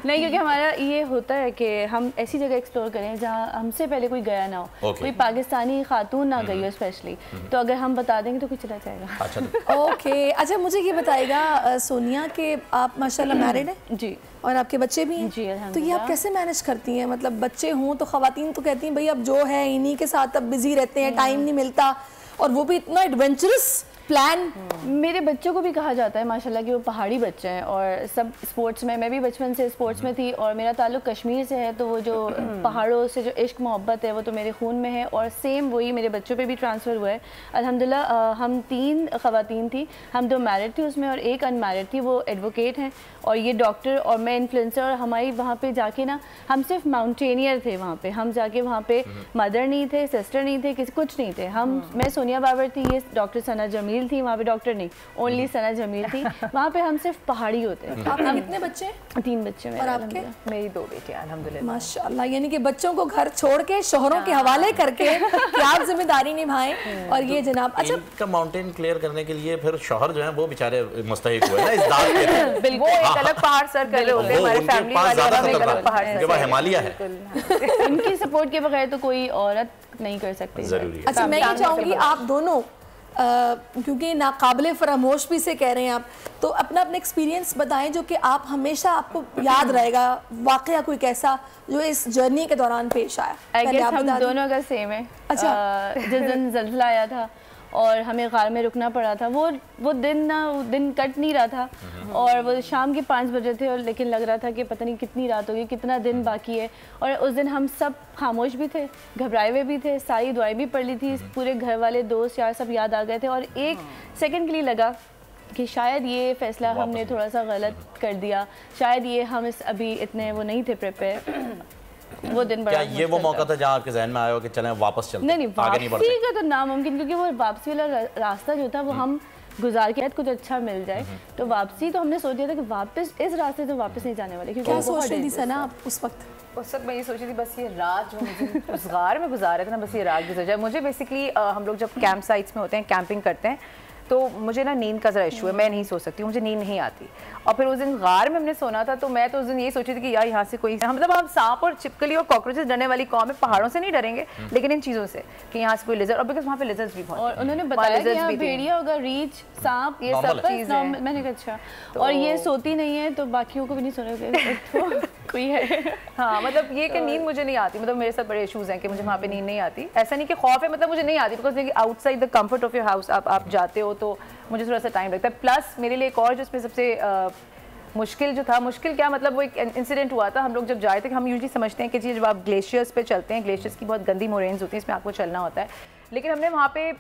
नहीं, क्योंकि हमारा ये होता है कि हम ऐसी जगह एक्सप्लोर करें जहाँ हमसे पहले कोई गया ना हो, कोई पाकिस्तानी खातून ना गई हो स्पेशली, तो अगर हम बता देंगे तो कुछ चला जाएगा। अच्छा ओके। अच्छा, मुझे ये बताएगा सोनिया कि आप माशाल्लाह मैरिड हैं जी, और आपके बच्चे भी हैं जी, तो ये आप कैसे मैनेज करती हैं? मतलब बच्चे हों तो ख़वातीन तो कहती हैं भाई अब जो है इन्हीं के साथ अब बिजी रहते हैं, टाइम नहीं मिलता, और वो भी इतना एडवेंचरस प्लान। मेरे बच्चों को भी कहा जाता है माशाल्लाह कि वो पहाड़ी बच्चे हैं और सब स्पोर्ट्स में, मैं भी बचपन से स्पोर्ट्स में थी और मेरा ताल्लुक कश्मीर से है, तो वो जो पहाड़ों से जो इश्क मोहब्बत है वो तो मेरे खून में है और सेम वही मेरे बच्चों पे भी ट्रांसफ़र हुआ है अल्हम्दुलिल्लाह। हम 3 ख़वातीन थी, हम 2 मैरिड थी उसमें और एक अनमैरिड थी, वो एडवोकेट हैं और ये डॉक्टर और मैं इन्फ्लुएंसर। और हमारी वहाँ पे जाके ना हम सिर्फ माउंटेनियर थे वहाँ पे, हम जाके वहाँ पे मदर नहीं थे, सिस्टर नहीं थे, किसी कुछ नहीं थे हम। मैं सोनिया बाबर थी, ये डॉक्टर सना जमील थी, वहाँ पे डॉक्टर नहीं, ओनली सना जमील थी। वहाँ पे हम सिर्फ पहाड़ी होते हैं। आपके कितने बच्चे? 3 बच्चे मेरे। और आपके? मेरी 2 बेटियां अल्हम्दुलिल्लाह। माशाल्लाह, यानी कि बच्चों को घर छोड़ के शोहरों के हवाले करके कि आप जिम्मेदारी निभाएं। और ये जनाब अच्छा इनका माउंटेन क्लियर करने के लिए फिर शौहर जो है वो बेचारे मुस्तहिक हुए ना इस दाद के। बिल्कुल, एक अलग पहाड़ सर कर रहे होते हैं हमारी फैमिली वाले, हम एक अलग पहाड़ सर। जब हिमालय है, इनकी सपोर्ट के बगैर तो कोई औरत नहीं कर सकती। जरूरी है। अच्छा, मैं ये चाहूंगी आप दोनों क्योंकि नाकाबिले फरामोश भी से कह रहे हैं आप, तो अपना एक्सपीरियंस बताएं जो कि आप हमेशा आपको याद रहेगा, वाकया कोई कैसा जो इस जर्नी के दौरान पेश आया। आई गेस हम दोनों का सेम है। अच्छा। जिस दिन ज़ल्ज़ला आया था और हमें गार में रुकना पड़ा था, वो दिन कट नहीं रहा था और वो शाम के 5 बजे थे और लेकिन लग रहा था कि पता नहीं कितनी रात होगी, कितना दिन बाकी है। और उस दिन हम सब खामोश भी थे, घबराए हुए भी थे, सारी दुआएं भी पढ़ ली थी, पूरे घर वाले दोस्त यार सब याद आ गए थे। और एक सेकंड के लिए लगा कि शायद ये फैसला हमने थोड़ा सा गलत कर दिया, शायद ये हम इस अभी इतने वो नहीं थे प्रिपेयर। वो दिन बड़ा क्या ये वो मौका था जहाँ आपके जहन में आया हो कि चलें वापस चलते हैं? नहीं, वापसी का तो नामुमकिन, क्योंकि वो वापसी वाला रास्ता जो था वो हम गुजार के कुछ अच्छा मिल जाए, तो वापसी तो हमने सोच दिया था कि वापस इस रास्ते से वापस नहीं जाने वाले। क्योंकि क्या सोच रही थी सना आप उस वक्त? मैं ये सोची थी बस ये रात जो मुझे उस गार में गुजारे थे ना, बस ये रात गुजर जाए। मुझे बेसिकली हम लोग जब कैंप साइट्स में होते हैं, कैंपिंग करते हैं, तो मुझे ना नींद का ज़रा इशू है, मैं नहीं सो सकती, मुझे नींद नहीं आती। और फिर उस दिन गार में हमने सोना था, तो मैं तो उस दिन ये सोची थी कि यार यहाँ से कोई मतलब हम सांप और छिपकली और कॉकरोचेस डरने वाली कौम है, पहाड़ों से नहीं डरेंगे लेकिन इन चीज़ों से कि यहाँ से कोई लिजर्ड, और बिकॉज वहाँ पे लिजर्ड्स भी बहुत, और उन्होंने बताया कि यहाँ भेड़िया होगा, रीछ, सांप, ये सब चीज़ें। मैंने कहा अच्छा, और ये सोती नहीं है तो बाकियों को भी नहीं सोने कोई है। हाँ, मतलब ये कि नींद मुझे नहीं आती, मतलब मेरे साथ बड़े इशूज़ हैं कि मुझे वहाँ पे नींद नहीं आती। ऐसा नहीं कि खौफ है, मतलब मुझे नहीं आती, because outside the comfort of your house आप जाते हो तो मुझे थोड़ा सा टाइम लगता है। प्लस मेरे लिए एक और जो इसमें सबसे मुश्किल जो था, मुश्किल क्या मतलब, वो एक इंसिडेंट हुआ था। हम लोग जब जाए थे, हम यूजुअली समझते हैं कि जी जब आप ग्लेशियर्स पे चलते हैं, ग्लेशियर्स की बहुत गंदी मोरेन्स होती हैं, इसमें आपको चलना होता है, लेकिन हमने वहाँ पे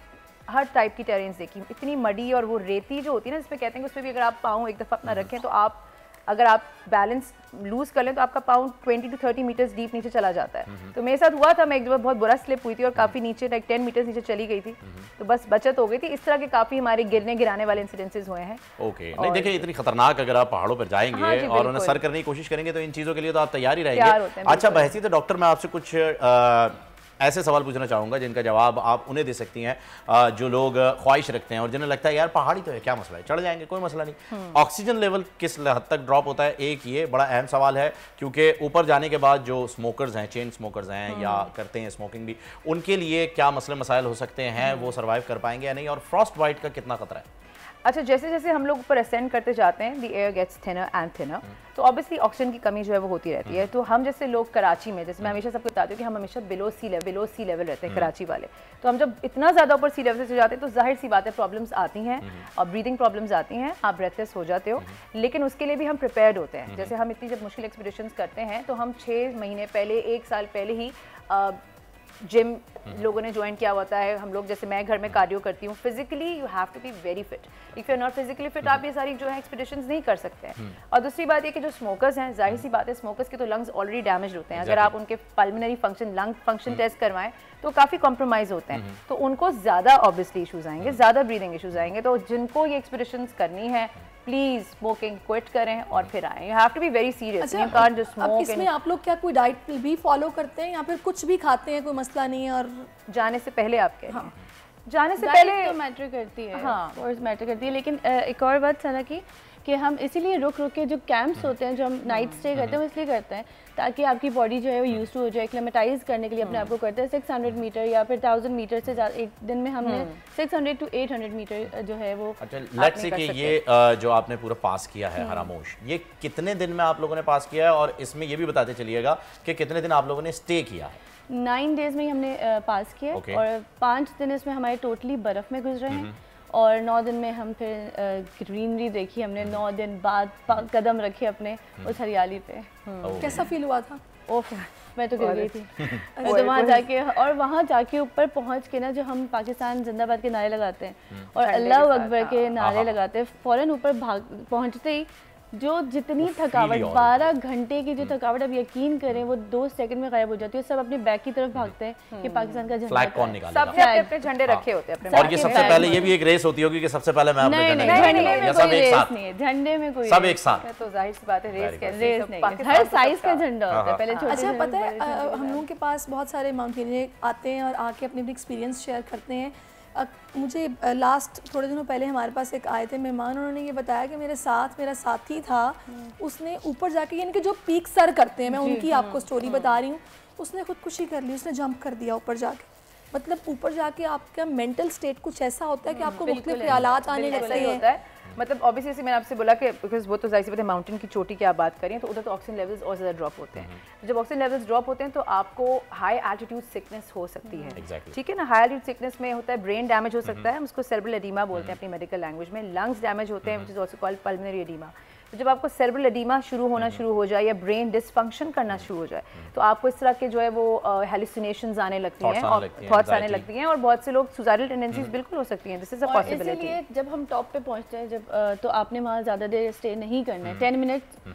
हर टाइप की टेरेन्स देखी, इतनी मडी और वो रेती जो होती है ना, जिसमें कहते हैं कि उसमें भी अगर आप पाँव एक दफ़ा अपना रखें तो आप अगर आप बैलेंस लूज कर लें तो आपका पाउंड 20 to 30 मीटर्स डीप नीचे चला जाता है। तो मेरे साथ हुआ था, मैं एक दफ़ा बहुत बुरा स्लिप हुई थी और काफ़ी नीचे, लाइक 10 मीटर्स नीचे चली गई थी, तो बस बचत हो गई थी। इस तरह के काफ़ी हमारे गिराने वाले इंसिडेंसेस हुए हैं। ओके, नहीं देखिए इतनी खतरनाक अगर आप पहाड़ों पर जाएंगे और उन्हें सर करने की कोशिश करेंगे तो इन चीज़ों के लिए तो आप तैयार ही रहेंगे। अच्छा, बहसीत डॉक्टर, मैं आपसे कुछ ऐसे सवाल पूछना चाहूँगा जिनका जवाब आप उन्हें दे सकती हैं जो लोग ख्वाहिश रखते हैं और जिन्हें लगता है यार पहाड़ी तो है, क्या मसला है, चढ़ जाएंगे, कोई मसला नहीं। ऑक्सीजन लेवल किस हद तक ड्रॉप होता है, एक ये बड़ा अहम सवाल है, क्योंकि ऊपर जाने के बाद जो स्मोकर्स हैं, चेन स्मोकर्स हैं या करते हैं स्मोकिंग भी, उनके लिए क्या मसले मसाइल हो सकते हैं, वो सर्वाइव कर पाएंगे या नहीं, और फ्रॉस्ट बाइट का कितना खतरा है? अच्छा, जैसे जैसे हम लोग ऊपर असेंड करते जाते हैं, the air gets thinner and thinner, तो ऑब्वियसली ऑक्सीजन की कमी जो है वो होती रहती है। तो हम जैसे लोग कराची में, जैसे मैं हमेशा सबको बताती हूँ कि हम हमेशा बिलो सी लेवल रहते हैं कराची वाले, तो हम जब इतना ज़्यादा ऊपर सी लेवल से जाते हैं तो जाहिर सी बात है प्रॉब्लम्स आती हैं और ब्रीदिंग प्रॉब्लम्स आती हैं, आप ब्रेथलेस हो जाते हो, लेकिन उसके लिए भी हम प्रिपेयर्ड होते हैं। जैसे हम इतनी जब मुश्किल एक्सपीडिशंस करते हैं तो हम 6 महीने पहले, 1 साल पहले ही जिम लोगों ने ज्वाइन किया होता है। हम लोग, जैसे मैं घर में कार्डियो करती हूँ, physically you have to be very fit, if you are not physically fit आप ये सारी जो है एक्सपीडिशंस नहीं कर सकते हैं। और दूसरी बात ये कि जो स्मोकर्स हैं, जाहिर सी बात है स्मोकर्स के तो लंग्स ऑलरेडी डैमेज होते हैं, अगर आप उनके pulmonary function, lung function test करवाएं तो काफ़ी कॉम्प्रोमाइज़ होते हैं, तो उनको ज़्यादा ऑब्वियसली इशूज़ आएंगे, ज़्यादा ब्रीदिंग इशूज़ आएंगे। तो जिनको ये एक्सपीडिशंस करनी है, प्लीज स्मोकिंग क्विट करें और फिर आएं। You have to be very serious, you can't just smoke. इसमें आप लोग क्या कोई डाइट भी फॉलो करते हैं या फिर कुछ भी खाते हैं, कोई मसला नहीं है? और जाने से पहले आप कह रहे हैं? जाने से पहले तो मैटर करती है, हाँ कोर्स मैटर करती है, लेकिन एक और बात सना की कि हम इसीलिए रुक के जो कैंप्स होते हैं, जो हम नाइट स्टे करते हैं, वो इसलिए करते हैं ताकि आपकी बॉडी जो है वो यूज टू हो जाए, एक्लेमेटाइज करने के लिए अपने आप को करते हैं। 600 मीटर या फिर 1000 मीटर से ज़्यादा एक दिन में हमने 600 to 800 मीटर जो है वो। अच्छा, लेट्स से कि ये जो आपने पूरा पास किया है हरामोश, ये कितने दिन में आप लोगों ने पास किया है, और इसमें ये भी बताते चलिएगा कि कितने दिन आप लोगों ने स्टे किया है? 9 डेज में ही हमने पास किया, और 5 दिन इसमें हमारे टोटली बर्फ़ में गुजरे हैं, और 9 दिन में हम फिर ग्रीनरी देखी हमने, 9 दिन बाद कदम रखे अपने उस हरियाली पे। कैसा फील हुआ था? ओह, मैं तो गिर गई थी। मैं तो वहाँ जाके, और वहाँ जाके ऊपर पहुँच के ना, जो हम पाकिस्तान जिंदाबाद के नारे लगाते हैं और अल्लाह अकबर के नारे लगाते हैं, फ़ौरन ऊपर पहुँचते ही जो जितनी थकावट, 12 घंटे की जो थकावट, अब यकीन करें वो 2 सेकंड में गायब हो जाती है। सब अपने बैग की तरफ भागते हैं कि पाकिस्तान का झंडा कौन निकालेगा, सबने अपने झंडे रखे होते हैं अपने। और ये सबसे पहले ये भी एक रेस होती होगी कि सबसे पहले मैं अपने झंडे, या सब एक साथ नहीं है, झंडे में कोई सब एक साथ, तो जाहिर सी बात है रेस कैसे, रेस नहीं, हर साइज का झंडा होता है। पहले छोटे। अच्छा, पता है हम लोगों के पास बहुत सारे माउंटेनियर आते हैं और आके अपने एक्सपीरियंस शेयर करते हैं। मुझे लास्ट थोड़े दिनों पहले हमारे पास एक आए थे मेहमान, उन्होंने ये बताया कि मेरे साथ मेरा साथी था, उसने ऊपर जाके, यानी कि जो पीक सर करते हैं, मैं उनकी आपको स्टोरी बता रही हूँ, उसने खुदकुशी कर ली, उसने जंप कर दिया ऊपर जाके। मतलब ऊपर जाके आपका मेंटल स्टेट कुछ ऐसा होता है कि आपको मुख्तलिफ ख्यालात आने लगते हैं। मतलब ऑब्वियसली मैंने आपसे बोला कि बिकॉज वो तो जाहिर सी बात है माउंटेन की चोटी की आप बात करें तो उधर तो ऑक्सीजन लेवल्स और ज़्यादा ड्रॉप होते हैं। जब ऑक्सीजन लेवल्स ड्रॉप होते हैं तो आपको हाई एल्टीट्यूड सिकनेस हो सकती है, ठीक है ना। हाई एल्टीट्यूड सिकनेस में होता है ब्रेन डैमेज हो सकता है, हम उसको सेरेब्रल एडीमा बोलते हैं अपनी मेडिकल लैंग्वेज में। लंग्स डैमेज होते हैं, which is also called pulmonary oedema. तो जब आपको सेरेब्रल एडीमा शुरू होना शुरू हो जाए या ब्रेन डिसफंक्शन करना शुरू हो जाए तो आपको इस तरह के जो है वो हेलुसिनेशंस आने लगती हैं और थॉट्स आने लगती हैं और बहुत से लोग सुसाइडल टेंडेंसीज बिल्कुल हो सकती हैं। This is a possibility. इसलिए जब हम टॉप पे पहुंचते हैं जब तो आपने वहाँ ज़्यादा देर स्टे नहीं करना है, 10 मिनट्स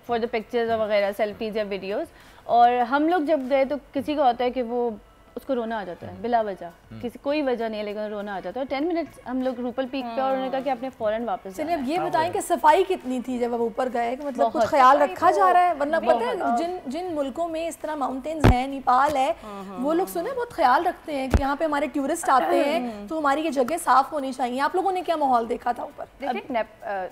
फॉर द पिक्चर्स वगैरह सेल्फीज या वीडियोज़। और हम लोग जब गए तो किसी का होता है कि वो उसको रोना आ जाता है बिला वजह, किसी कोई वजह नहीं है लेकिन रोना आ जाता है। 10 मिनट्स हम लोग रूपल पीक पे और उन्होंने कहा कि आपने फौरन वापस चलिए अब ये बताएं कि सफाई कितनी थी जब आप ऊपर गए, कि मतलब कुछ ख्याल रखा जा रहा है? वरना पता है जिन मुल्कों में इस तरह माउंटेन्स हैं, नेपाल है, वो लोग सुने बहुत ख्याल रखते हैं कि यहाँ पे हमारे टूरिस्ट आते हैं तो हमारी ये जगह साफ होनी चाहिए। आप लोगों ने क्या माहौल देखा था ऊपर? देखिए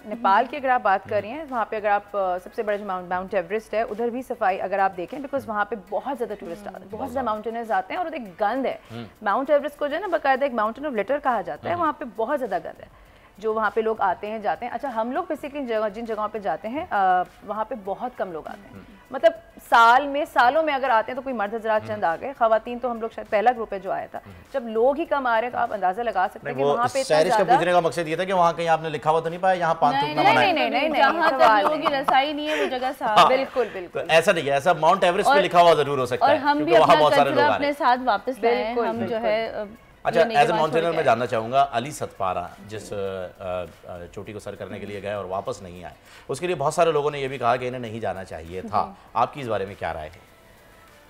नेपाल की अगर आप बात कर रही हैं वहाँ पे अगर आप सबसे बड़ा जो माउंट एवरेस्ट है उधर भी सफाई अगर आप देखें बिकॉज वहाँ पे बहुत ज़्यादा टूरिस्ट आते हैं, बहुत ज़्यादा माउंटेनर्स आते हैं और एक गंद है। माउंट एवरेस्ट को जो है ना बाकायदा एक माउंटेन ऑफ लिटर कहा जाता है, वहाँ पे बहुत ज़्यादा गंद है जो वहाँ पे लोग आते हैं जाते हैं। अच्छा हम लोग बेसिकली जिन जगहों पे जाते हैं वहाँ पे बहुत कम लोग आते हैं, मतलब सालों में अगर आते हैं तो कोई मर्द हजरात चंद आ गए, खवातीन तो हम लोग शायद पहला ग्रुप है जो आया था। जब लोग ही कम आ रहे हैं तो आप अंदाजा लगा सकते हैं कि वहाँ पे सैरिश का पूछने का मकसद ये था कि वहाँ कहीं आपने लिखा हुआ तो नहीं पाया यहाँ पान थूकना मना है? नहीं, जहाँ तक लोगों की रसाई नहीं है वो जगह साफ। बिल्कुल बिल्कुल ऐसा नहीं है, ऐसा माउंट एवरेस्ट पे लिखा हुआ जरूर हो सकता है हम भी अपने साथ वापस लाए हैं, हम जो है। अच्छा एज ए माउंटेनर मैं जानना चाहूँगा अली सतपारा जिस चोटी को सर करने के लिए गए और वापस नहीं आए, उसके लिए बहुत सारे लोगों ने ये भी कहा कि इन्हें नहीं जाना चाहिए था। आपकी इस बारे में क्या राय है?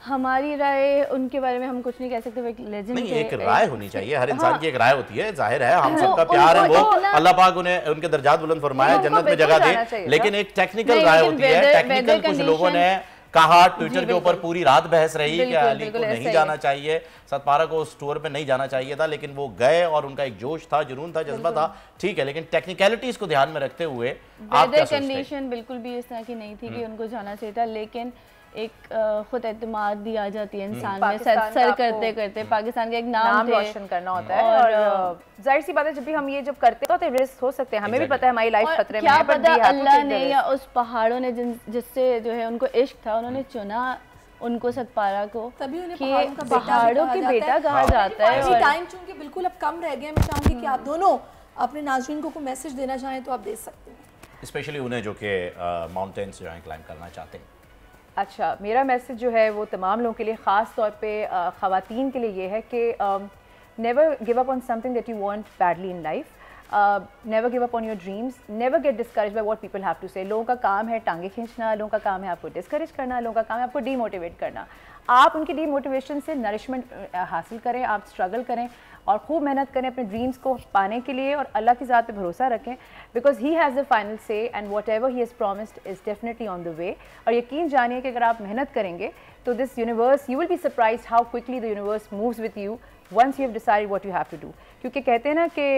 हमारी राय उनके बारे में हम कुछ नहीं कह सकते, वो एक लेजेंड नहीं, एक राय होनी चाहिए, हर इंसान की एक राय होती है, जाहिर है हम सबका प्यार है, वो अल्लाह पाक उन्हें उनके दर्जात बुलंद फरमाए, जन्नत में जगह दे, लेकिन एक टेक्निकल राय होती है। टेक्निकल कुछ लोगों ने कहा, ट्विटर के ऊपर पूरी रात बहस रही कि अली को नहीं जाना चाहिए, सतपारा को उस टूर पे नहीं जाना चाहिए था, लेकिन वो गए और उनका एक जोश था, जुनून था, जज्बा था, ठीक है, लेकिन टेक्निकलिटीज को ध्यान में रखते हुए आप क्या सोचते हैं? कंडीशन बिल्कुल भी इस तरह की नहीं थी कि उनको जाना चाहिए था, लेकिन एक खुद एतमाद दी आ जाती है इंसान में सर करते करते। पाकिस्तान का एक नाम रोशन करना होता है और जाहिर सी बात है जब भी हम ये जब करते हैं तो रिस्क हो सकते हैं, हमें भी पता है हमारी लाइफ खतरे में है, क्या पता अल्लाह ने या उस पहाड़ों ने जिससे जो है उनको इश्क था उन्होंने चुना उनको सतपारा को, तभी उन्हें पहाड़ों की बेटा कहा जाता है। टाइम चूंकि बिल्कुल अब कम रह गया, मैं चाहूंगी कि आप दोनों अपने नाज़रीन को कोई मैसेज देना चाहें तो आप दे सकते हैं, स्पेशली उन्हें जो कि माउंटेन्स जो है क्लाइंब करना चाहते हैं। अच्छा मेरा मैसेज जो है वो तमाम लोगों के लिए, ख़ास तौर पे ख़वातीन के लिए ये है कि never give up on something that you want badly in life, never give up on your dreams, never get discourage by what people have to say. लोगों का काम है टांगे खींचना, लोगों का काम है आपको डिस्करेज करना, लोगों का काम है आपको डीमोटिवेट करना। आप उनकी डीमोटिवेशन से नरिशमेंट हासिल करें, आप स्ट्रगल करें और खूब मेहनत करें अपने ड्रीम्स को पाने के लिए और अल्लाह की ज़ात पे भरोसा रखें, because he has the final say and whatever he has promised is definitely on the way. और यकीन जानिए कि अगर आप मेहनत करेंगे तो this universe, you will be surprise how quickly the universe moves with you once you have decided what you have to do. क्योंकि कहते हैं ना कि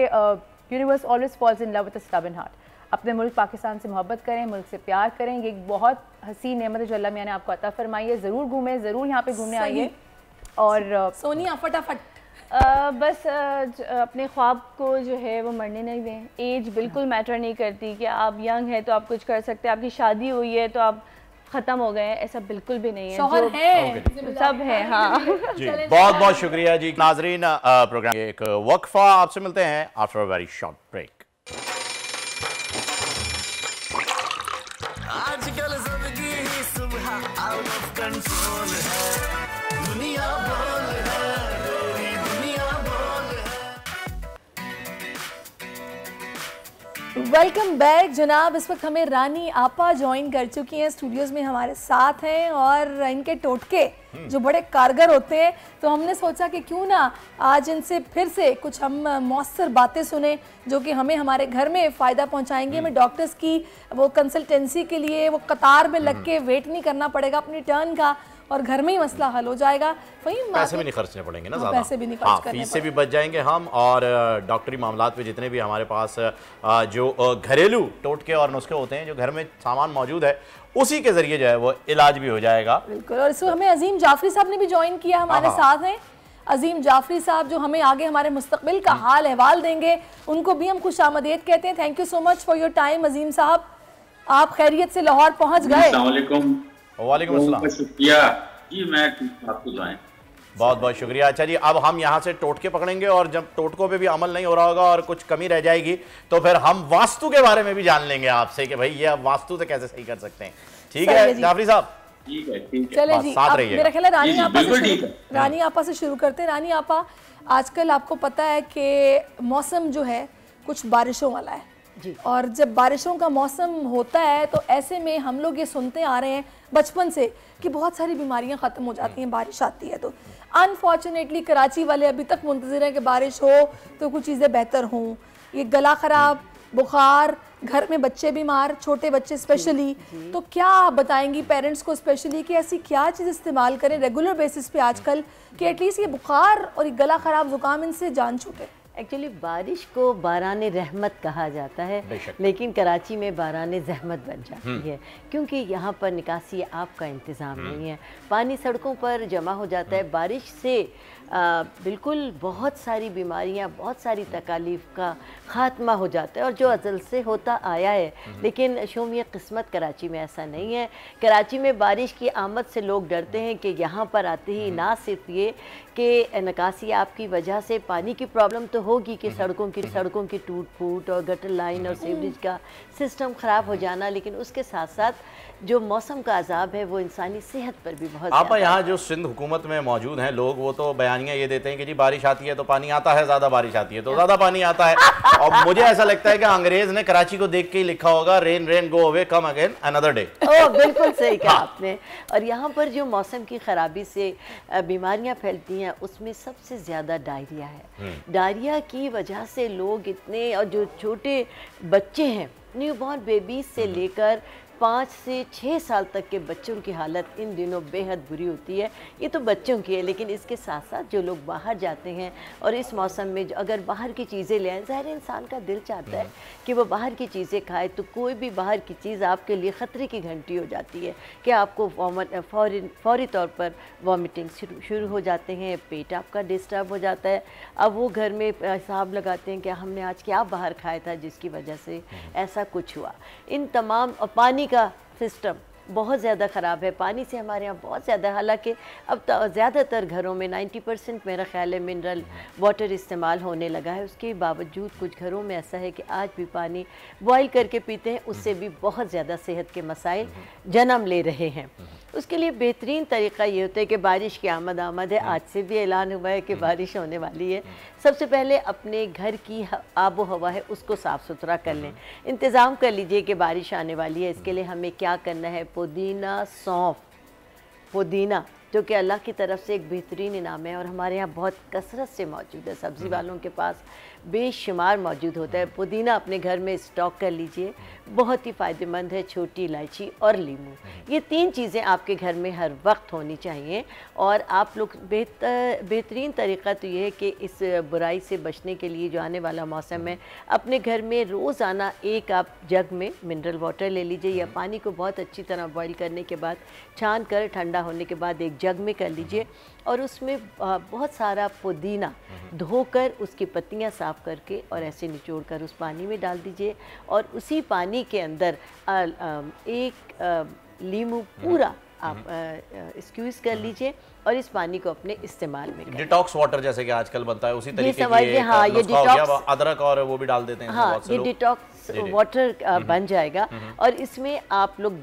universe always falls in love with a stubborn heart. अपने मुल्क पाकिस्तान से मोहब्बत करें, मुल्क से प्यार करें, ये एक बहुत हसीन नेमत है जो अल्लाह मियां ने आपको अता फरमाई है। ज़रूर घूमें, ज़रूर यहाँ पे घूमने आइए। और सोनिया फटाफट बस अपने ख्वाब को जो है वो मरने नहीं दें। एज बिल्कुल मैटर नहीं करती कि आप यंग हैं तो आप कुछ कर सकते हैं, आपकी शादी हुई है तो आप ख़त्म हो गए, ऐसा बिल्कुल भी नहीं है, शौहर है, सब है। हाँ जी, बहुत बहुत शुक्रिया जी। नाजरीन प्रोग्राम एक वक्फा, आपसे मिलते हैं after a very short break. आजकल जिंदगी ही सुबह आउट ऑफ कंट्रोल है, दुनिया बोल है, तेरी दुनिया बोल है। वेलकम बैक जनाब। इस वक्त हमें रानी आपा ज्वाइन कर चुकी हैं, स्टूडियोज़ में हमारे साथ हैं और इनके टोटके जो बड़े कारगर होते हैं, तो हमने सोचा कि क्यों ना आज इनसे फिर से कुछ हम मौसर बातें सुने जो कि हमें हमारे घर में फ़ायदा पहुंचाएंगे। हमें डॉक्टर्स की वो कंसल्टेंसी के लिए वो कतार में लग के वेट नहीं करना पड़ेगा अपनी टर्न का, और घर में ही मसला हल हो जाएगा। पैसे भी नहीं खर्चने पड़ेंगे ना ज़्यादा, पैसे भी नहीं खर्च करने फीस से भी बच जाएंगे हम, और डॉक्टरी मामलात पे जितने भी हमारे पास जो घरेलू टोटके और नुस्खे होते हैं, जो घर में सामान मौजूद है, उसी के जरिए जो है वो इलाज भी हो जाएगा। बिल्कुल। और इसमें हमें अजीम जाफरी साहब ने भी ज्वाइन किया, हमारे साथ हैं। अजीम जाफरी साहब जो हमें आगे हमारे मुस्तकबिल का हाल अहवाल देंगे, उनको भी हम खुश आमदेद कहते हैं। Thank you so much for your time Azeem sahab, आप खैरियत से लाहौर पहुंच गए। वालेकुम अस्सलाम। शुक्रिया जी, मैं आपको दुआएं। बहुत बहुत शुक्रिया। अच्छा जी, अब हम यहाँ से टोटके पकड़ेंगे और जब टोटकों पे भी अमल नहीं हो रहा होगा और कुछ कमी रह जाएगी तो फिर हम वास्तु के बारे में भी जान लेंगे आपसे कि भाई ये अब वास्तु से कैसे सही कर सकते हैं। ठीक है जाफरी साहब, ठीक है ठीक है, चले जी। साथ मेरा ख्याल है रानी आपा से शुरू करते हैं। रानी आपा, आजकल आपको पता है कि मौसम जो है कुछ बारिशों वाला है जी, और जब बारिशों का मौसम होता है तो ऐसे में हम लोग ये सुनते आ रहे हैं बचपन से कि बहुत सारी बीमारियां ख़त्म हो जाती हैं बारिश आती है तो। अनफॉर्चुनेटली कराची वाले अभी तक मुंतज़िर हैं कि बारिश हो तो कुछ चीज़ें बेहतर हों। ये गला ख़राब, बुखार, घर में बच्चे बीमार, छोटे बच्चे स्पेशली, तो क्या आप बताएंगी पेरेंट्स को स्पेशली कि ऐसी क्या चीज़ इस्तेमाल करें रेगुलर बेसिस पे आजकल कि एटलीस्ट ये बुखार और ये गला ख़राब, ज़ुकाम इनसे जान छूटे? एक्चुअली बारिश को बारान रहमत कहा जाता है, लेकिन कराची में बारान ज़हमत बन जाती है क्योंकि यहाँ पर निकासी आब का इंतज़ाम नहीं है। पानी सड़कों पर जमा हो जाता है। बारिश से बिल्कुल बहुत सारी बीमारियाँ, बहुत सारी तकालीफ का ख़ात्मा हो जाता है और जो अज़ल से होता आया है, लेकिन शोमिया किस्मत कराची में ऐसा नहीं है। कराची में बारिश की आमद से लोग डरते हैं कि यहाँ पर आते ही ना सिर्फ ये कि निकासी आपकी वजह से पानी की प्रॉब्लम तो होगी कि सड़कों की टूट फूट और गटर लाइन और सीवरेज का सिस्टम ख़राब हो जाना, लेकिन उसके साथ साथ जो मौसम का अजाब है वो इंसानी सेहत पर भी बहुत। आप यहाँ जो सिंध हुकूमत में मौजूद हैं लोग, वो तो बयानियाँ ये देते हैं कि जी बारिश आती है तो पानी आता है, ज़्यादा बारिश आती है तो ज़्यादा पानी आता है। और मुझे ऐसा लगता है कि अंग्रेज़ ने कराची को देख के ही लिखा होगा, rain rain go away come again another day. Oh बिल्कुल सही कहा आपने। और यहाँ पर जो मौसम की ख़राबी से बीमारियाँ फैलती हैं उसमें सबसे ज़्यादा डायरिया है। डायरिया की वजह से लोग इतने, और जो छोटे बच्चे हैं न्यूबॉर्न बेबीज से लेकर 5 से 6 साल तक के बच्चों की हालत इन दिनों बेहद बुरी होती है। ये तो बच्चों की है, लेकिन इसके साथ साथ जो लोग बाहर जाते हैं और इस मौसम में अगर बाहर की चीज़ें ले आएँ, ज़ाहिर इंसान का दिल चाहता है कि वो बाहर की चीज़ें खाए, तो कोई भी बाहर की चीज़ आपके लिए ख़तरे की घंटी हो जाती है कि आपको फौरी तौर पर वॉमिटिंग शुरू हो जाते हैं, पेट आपका डिस्टर्ब हो जाता है। अब वो घर में हिसाब लगाते हैं कि हमने आज क्या बाहर खाया था जिसकी वजह से ऐसा कुछ हुआ। इन तमाम, पानी का सिस्टम बहुत ज़्यादा ख़राब है। पानी से हमारे यहाँ बहुत ज़्यादा, हालांकि अब ज़्यादातर घरों में 90% मेरा ख्याल है मिनरल वाटर इस्तेमाल होने लगा है। उसके बावजूद कुछ घरों में ऐसा है कि आज भी पानी बॉयल करके पीते हैं, उससे भी बहुत ज़्यादा सेहत के मसाइल जन्म ले रहे हैं। उसके लिए बेहतरीन तरीक़ा ये होता है कि बारिश की आमद है। आज से भी ऐलान हुआ है कि बारिश होने वाली है। सबसे पहले अपने घर की आबो हवा है उसको साफ़ सुथरा कर लें, इंतज़ाम कर लीजिए कि बारिश आने वाली है। इसके लिए हमें क्या करना है, पुदीना, सौंफ, पुदीना जो कि अल्लाह की तरफ से एक बेहतरीन इनाम है और हमारे यहाँ बहुत कसरत से मौजूद है, सब्ज़ी वालों के पास बेशुमार मौजूद होता है। पुदीना अपने घर में स्टॉक कर लीजिए, बहुत ही फ़ायदेमंद है। छोटी इलायची और नींबू, ये 3 चीज़ें आपके घर में हर वक्त होनी चाहिए। और आप लोग बेहतरीन तरीक़ा तो ये है कि इस बुराई से बचने के लिए जो आने वाला मौसम है, अपने घर में रोज़ाना एक आप जग में मिनरल वाटर ले लीजिए या पानी को बहुत अच्छी तरह बॉईल करने के बाद छान कर ठंडा होने के बाद एक जग में कर लीजिए और उसमें बहुत सारा पुदीना धोकर उसकी पत्तियां साफ़ करके और ऐसे निचोड़ कर उस पानी में डाल दीजिए और उसी पानी के अंदर एक नींबू पूरा आप स्क्वीज़ कर लीजिए और इस पानी को अपने इस्तेमाल में डिटॉक्स वाटर जैसे कि आजकल बनता है उसी तरीके की हाँ, ये डिटॉक्स, अदरक और वो भी डाल देते हैं। हाँ, ये डिटॉक्स वाटर बन जाएगा और इसमें आप लोग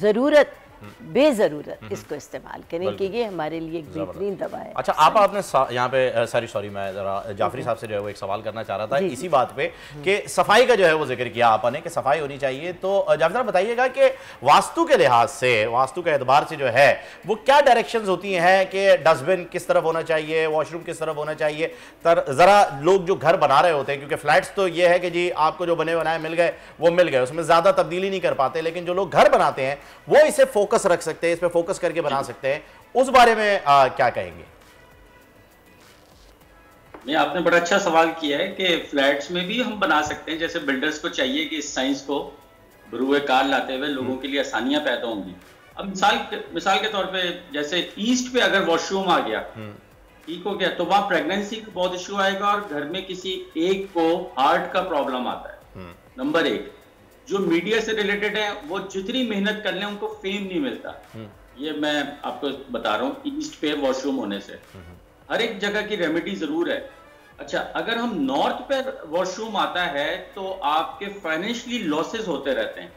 ज़रूरत बेज़रूरत इसको इस्तेमाल करें कि ये हमारे लिए एक बेहतरीन दवा है। अच्छा, आपने यहाँ पे सॉरी मैं ज़रा जाफरी साहब से जो है वो एक सवाल करना चाह रहा था इसी बात पे कि सफाई का जो है वो जिक्र किया आपने कि सफाई होनी चाहिए, तो जाफरी साहब बताइएगा कि वास्तु के लिहाज से, वास्तु के एतबार से जो है वो क्या डायरेक्शंस होती हैं कि डस्टबिन किस तरफ होना चाहिए, वॉशरूम किस तरफ होना चाहिए। ज़रा लोग जो घर बना रहे होते हैं, क्योंकि फ्लैट्स तो ये है कि जी आपको जो बने बनाए मिल गए वो मिल गए, उसमें ज़्यादा तब्दीली नहीं कर पाते, लेकिन जो लोग घर बनाते हैं वो इसे फोकस रख सकते हैं, इस पे फोकस करके बना सकते हैं, उस बारे में क्या कहेंगे? नहीं, आपने बड़ा अच्छा सवाल किया है कि फ्लैट्स में भी हम बना सकते हैं। जैसे बिल्डर्स को चाहिए कि इस साइंस को बरूए कार लाते हुए लोगों के लिए आसानियां पैदा होंगी। अब मिसाल के तौर पे जैसे ईस्ट पे अगर वॉशरूम आ गया ठीक हो गया, तो वहाँ प्रेगनेंसी का बहुत इश्यू आएगा और घर में किसी एक को हार्ट का प्रॉब्लम आता है। नंबर 1, जो मीडिया से रिलेटेड है वो जितनी मेहनत कर लें उनको फेम नहीं मिलता। ये मैं आपको बता रहा हूँ, ईस्ट पे वॉशरूम होने से हर एक जगह की रेमेडी जरूर है। अच्छा, अगर हम नॉर्थ पे वॉशरूम आता है तो आपके फाइनेंशियली लॉसेस होते रहते हैं।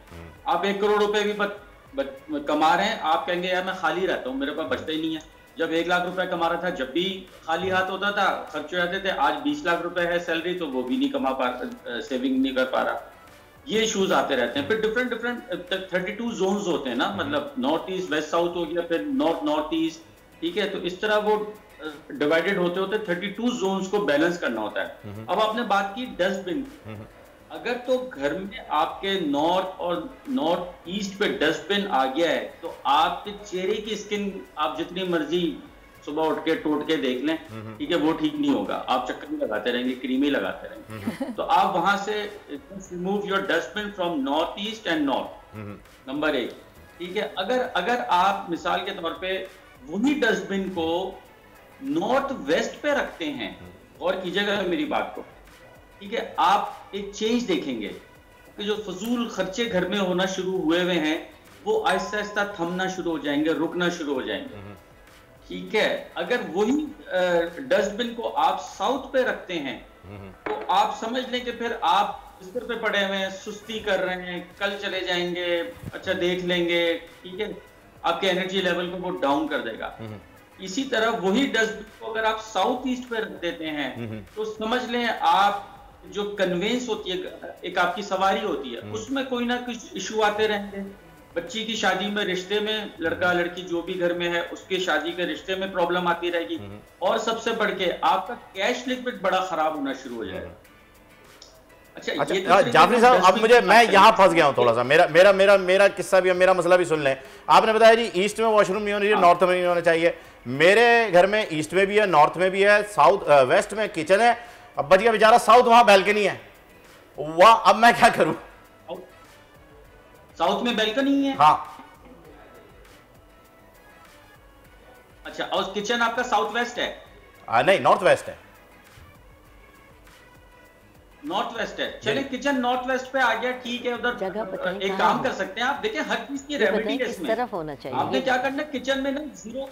आप 1 करोड़ रुपए भी कमा रहे हैं, आप कहेंगे यार मैं खाली रहता हूँ, मेरे पास बचता ही नहीं है। जब 1 लाख रुपए कमा रहा था, जब भी खाली हाथ होता था, खर्च हो जाते थे। आज 20 लाख रुपए है सैलरी, तो वो भी नहीं कमा पा, सेविंग नहीं कर पा रहा। ये इश्यूज आते रहते हैं। फिर डिफरेंट 32 जोन्स होते हैं ना, मतलब नॉर्थ ईस्ट वेस्ट साउथ हो गया, फिर नॉर्थ ईस्ट, ठीक है। तो इस तरह वो डिवाइडेड होते होते 32 जोन्स को बैलेंस करना होता है। अब आपने बात की डस्टबिन, अगर तो घर में आपके नॉर्थ और नॉर्थ ईस्ट पे डस्टबिन आ गया है तो आपके चेहरे की स्किन आप जितनी मर्जी सुबह उठ के टोट के देख लें, ठीक है, वो ठीक नहीं होगा। आप चक्कर ही लगाते रहेंगे, क्रीम ही लगाते रहेंगे। तो आप वहां से remove your dustbin from north east and north, number 1, ठीक है। अगर आप मिसाल के तौर पे वही डस्टबिन को नॉर्थ वेस्ट पे रखते हैं, और कीजिएगा मेरी बात को, ठीक है, आप एक चेंज देखेंगे कि जो फजूल खर्चे घर में होना शुरू हुए हुए हैं वो आहिस्ता आहिस्ता थमना शुरू हो जाएंगे, रुकना शुरू हो जाएंगे, ठीक है। अगर वही डस्टबिन को आप साउथ पे रखते हैं तो आप समझ लें कि फिर आप बिस्तर पे पड़े हुए हैं, सुस्ती कर रहे हैं, कल चले जाएंगे, अच्छा देख लेंगे, ठीक है, आपके एनर्जी लेवल को वो डाउन कर देगा। इसी तरह वही डस्टबिन को अगर आप साउथ ईस्ट पे रख देते हैं तो समझ लें आप जो कन्वेंस होती है, एक आपकी सवारी होती है, उसमें कोई ना कुछ इशू आते रहेंगे। बच्ची की शादी में, रिश्ते में, लड़का लड़की जो भी घर में है उसके शादी के रिश्ते में प्रॉब्लम आती रहेगी, और सबसे बढ़ के आपका कैश लिक्विड बड़ा खराब होना शुरू हो जाएगा। अच्छा जाफरी साहब, अब मैं यहाँ फंस गया हूँ थोड़ा सा। मेरा किस्सा भी, मेरा मसला भी सुन लें। आपने बताया जी ईस्ट में वॉशरूम नहीं होना चाहिए, नॉर्थ में नहीं होना चाहिए। मेरे घर में ईस्ट में भी है, नॉर्थ में भी है, साउथ वेस्ट में किचन है। अब बच गया बेचारा साउथ, वहां बैल्कनी है, वहां अब मैं क्या करूं? साउथ में बैल्कनी है? हाँ। अच्छा, और किचन आपका साउथ वेस्ट है? नहीं, नॉर्थ वेस्ट है। नॉर्थ वेस्ट है, चलिए किचन नॉर्थ वेस्ट पे आ गया, ठीक है। उधर जगह एक काम कर सकते हैं आप, देखिए हर चीज की रेमेडी है इसमें। तरफ होना चाहिए। आपने क्या करना है, किचन में ना जीरो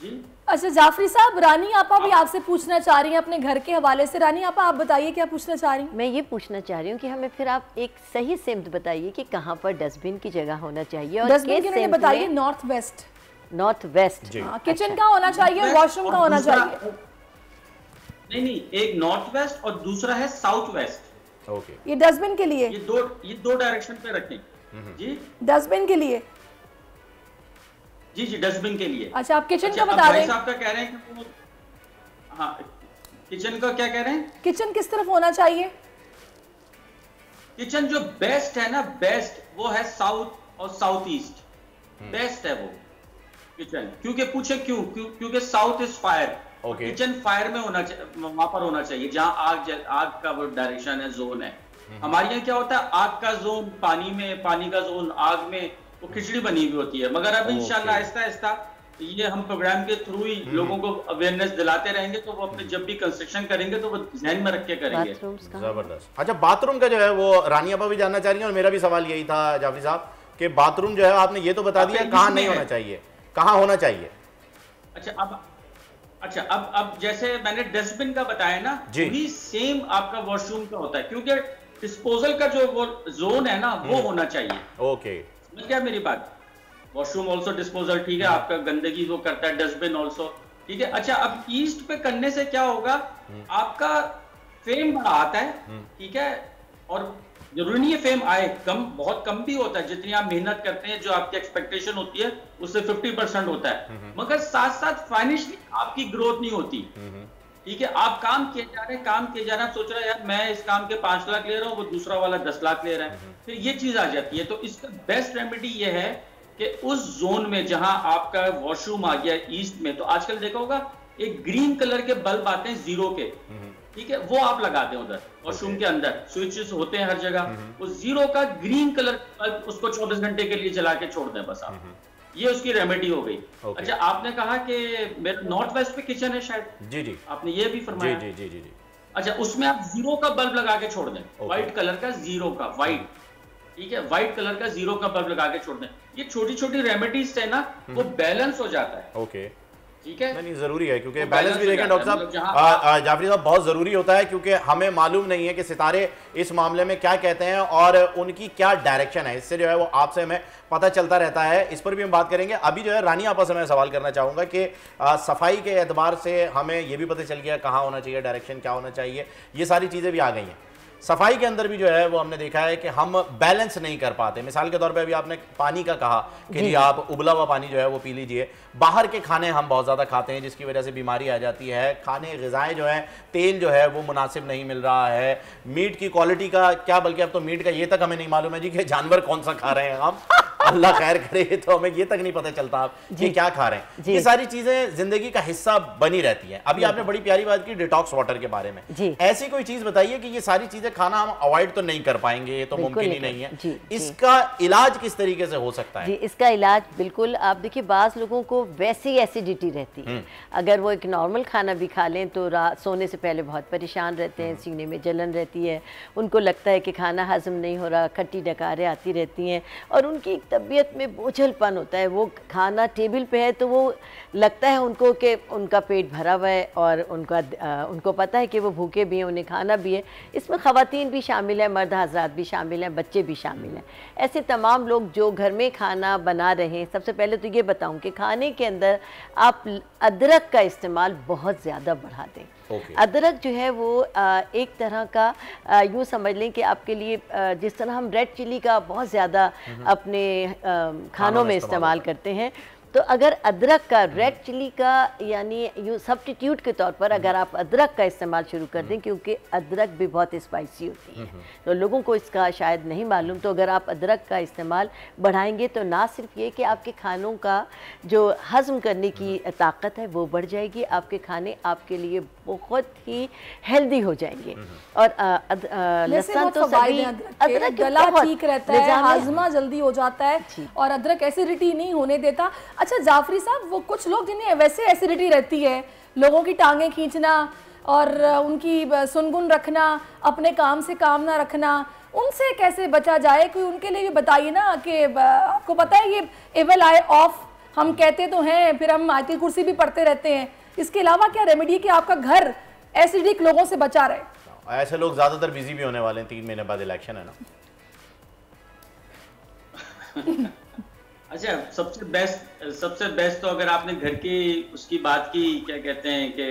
जी। अच्छा जाफरी साहब, रानी आपा भी आपसे पूछना चाह रही हैं अपने घर के हवाले से। रानी आपा, आप बताइए क्या पूछना चाह रही हैं? मैं ये पूछना चाह रही हूँ कि हमें फिर आप एक सही सिमत बताइए कि कहाँ पर डस्टबिन की जगह होना चाहिए। और डस्टबिन की बताइए north west. North west, kitchen का होना चाहिए, वॉशरूम का होना चाहिए। नहीं, एक नॉर्थ वेस्ट और दूसरा है साउथ वेस्ट। ओके, ये डस्टबिन के लिए, ये दो डायरेक्शन पे रखें जी। डस्टबिन के लिए, जी डस्टबिन के लिए। अच्छा, आप किचन का बता रहे हैं? भाई साहब का कह रहे हैं कि हाँ, किचन का क्या कह रहे हैं? किचन किस तरफ होना चाहिए? किचन जो बेस्ट है ना, बेस्ट वो है साउथ और साउथ ईस्ट, बेस्ट है वो किचन। क्योंकि पूछे क्यों? क्योंकि south is fire, kitchen fire में होना चाहिए, वहां पर होना चाहिए जहां आग का वो डायरेक्शन है, जोन है। हमारे यहाँ क्या होता है, आग का जोन पानी में, पानी का जोन आग में, वो खिचड़ी बनी हुई होती है। मगर अब इंशाल्लाह आहिस्ता आहिस्ता ये हम प्रोग्राम के थ्रू ही लोगों को अवेयरनेस दिलाते रहेंगे, तो वो अपने जब भी कंस्ट्रक्शन करेंगे तो वो ध्यान में रख के करेंगे। जबरदस्त। अच्छा, बाथरूम का जो है वो रानी आपा भी जानना चाह रही है, और मेरा भी सवाल यही था जाफरी साहब कि बाथरूम जो है आपने ये तो बता दिया कहाँ नहीं होना चाहिए, कहाँ होना चाहिए। अच्छा, अब जैसे मैंने डस्टबिन का बताया ना, वही सेम आपका वॉशरूम का होता है, क्योंकि डिस्पोजल का जो वो जोन है ना वो होना चाहिए। ओके, समझ गया मेरी बात? वॉशरूम ऑल्सो डिस्पोजल, ठीक है, आपका गंदगी वो करता है, डस्टबिन ऑल्सो, ठीक है। अच्छा, अब ईस्ट पे करने से क्या होगा, आपका फेम बड़ा आता है, ठीक है, और जरूरी नहीं है फेम आए, कम बहुत कम भी होता है। जितनी आप मेहनत करते हैं, जो आपकी एक्सपेक्टेशन होती है उससे 50% होता है, मगर साथ साथ फाइनेंशियली आपकी ग्रोथ नहीं होती, ठीक है। आप काम किए जा रहे हैं, सोच रहे हैं यार मैं इस काम के 5 लाख ले रहा हूँ, वो दूसरा वाला 10 लाख ले रहा है, फिर ये चीज आ जाती है। तो इसका बेस्ट रेमेडी ये है कि उस जोन में जहां आपका वॉशरूम आ गया ईस्ट में, तो आजकल देखा होगा एक ग्रीन कलर के बल्ब आते हैं जीरो के, ठीक है, वो आप लगा दें उधर वॉशरूम के अंदर, स्विचेस होते हैं हर जगह, उस जीरो का ग्रीन कलर बल्ब उसको 24 घंटे के लिए जला के छोड़ दें बस आप, ये उसकी रेमेडी हो गई। अच्छा, आपने कहा कि मेरा नॉर्थ वेस्ट पे किचन है शायद, जी, आपने ये भी फरमाया। जी। अच्छा, उसमें आप 0 का बल्ब लगा के छोड़ दें, व्हाइट कलर का 0 का, व्हाइट, ठीक है, व्हाइट कलर का 0 का बल्ब लगा के छोड़ दें। ये छोटी छोटी रेमेडीज है ना, वो बैलेंस हो जाता है। ओके, ठीक है, नहीं जरूरी है, क्योंकि बैलेंस भी देखें डॉक्टर साहब, जाफरी साहब, बहुत जरूरी होता है, क्योंकि हमें मालूम नहीं है कि सितारे इस मामले में क्या कहते हैं और उनकी क्या डायरेक्शन है। इससे जो है वो आपसे हमें पता चलता रहता है, इस पर भी हम बात करेंगे। अभी जो है रानी आपा से मैं सवाल करना चाहूँगा कि सफाई के एतबार से हमें ये भी पता चल गया कहाँ होना चाहिए, डायरेक्शन क्या होना चाहिए, ये सारी चीज़ें भी आ गई हैं। सफाई के अंदर भी जो है वो हमने देखा है कि हम बैलेंस नहीं कर पाते। मिसाल के तौर पे अभी आपने पानी का कहा कि जी आप उबला हुआ पानी जो है वो पी लीजिए। बाहर के खाने हम बहुत ज़्यादा खाते हैं जिसकी वजह से बीमारी आ जाती है। खाने ग़िज़ाएँ जो है, तेल जो है वो मुनासिब नहीं मिल रहा है। मीट की क्वालिटी का क्या, बल्कि अब तो मीट का ये तक हमें नहीं मालूम है जी कि जानवर कौन सा खा रहे हैं हम, अल्लाह खैर करे, तो हमें ये तक नहीं पता चलता आप कि क्या खा रहे हैं। ये सारी चीज़ें ज़िंदगी का हिस्सा बनी रहती हैं। अभी आपने बड़ी प्यारी बात की डिटॉक्स वाटर के बारे में, ऐसी कोई चीज़ बताइए कि ये सारी चीज़ें खाना हम अवॉइड तो नहीं कर पाएंगे, ये तो मुमकिन ही नहीं है। इसका इलाज किस तरीके से हो सकता है? जी, इसका इलाज बिल्कुल, आप देखिए बाज़ लोगों को वैसे ही एसिडिटी रहती है, अगर वो एक नॉर्मल खाना भी खा लें तो रात सोने से पहले बहुत परेशान रहते हैं, सीने में जलन रहती है, उनको लगता है कि खाना हजम नहीं हो रहा, खट्टी डकारें आती रहती हैं और उनकी तबीयत में बोझलपन होता है। वो खाना टेबल पे है तो वो लगता है उनको कि उनका पेट भरा हुआ है और उनको पता है कि वो भूखे भी हैं, उन्हें खाना भी है। इसमें ख़वातीन भी शामिल है, मर्द हज़रात भी शामिल हैं, बच्चे भी शामिल हैं। ऐसे तमाम लोग जो घर में खाना बना रहे हैं, सबसे पहले तो ये बताऊं कि खाने के अंदर आप अदरक का इस्तेमाल बहुत ज़्यादा बढ़ा दें। अदरक जो है वो एक तरह का यूँ समझ लें कि आपके लिए जिस तरह हम रेड चिली का बहुत ज़्यादा अपने खानों में इस्तेमाल करते हैं, तो अगर अदरक का, रेड चिली का यानी यूँ सब्स्टिट्यूट के तौर पर अगर आप अदरक का इस्तेमाल शुरू कर दें, क्योंकि अदरक भी बहुत स्पाइसी होती है तो लोगों को इसका शायद नहीं मालूम, तो अगर आप अदरक का इस्तेमाल बढ़ाएंगे तो ना सिर्फ ये कि आपके खानों का जो हज़म करने की ताकत है वो बढ़ जाएगी, आपके खाने आपके लिए बहुत ही हेल्दी हो जाएंगे। और लहसुन तो सभी, अदरक गला ठीक रहता है, हाजमा जल्दी हो जाता है और अदरक एसिडिटी नहीं होने देता। अच्छा जाफरी साहब, वो कुछ लोग जिन्हें वैसे एसिडिटी रहती है, लोगों की टांगें खींचना और उनकी सुनगुन रखना, अपने काम से काम ना रखना, उनसे कैसे बचा जाए? कोई उनके लिए भी बताइए ना कि आपको पता है ये एवल आई ऑफ हम कहते तो हैं, फिर हम आयतुल कुर्सी भी पढ़ते रहते हैं। इसके अलावा क्या रेमेडी है कि आपका घर एसिडिक लोगों से बचा रहे? ऐसे लोग ज्यादातर बिजी भी होने वाले हैं, 3 महीने बाद इलेक्शन है ना। अच्छा, सबसे बेस्ट तो अगर आपने घर की उसकी बात की, क्या कहते हैं कि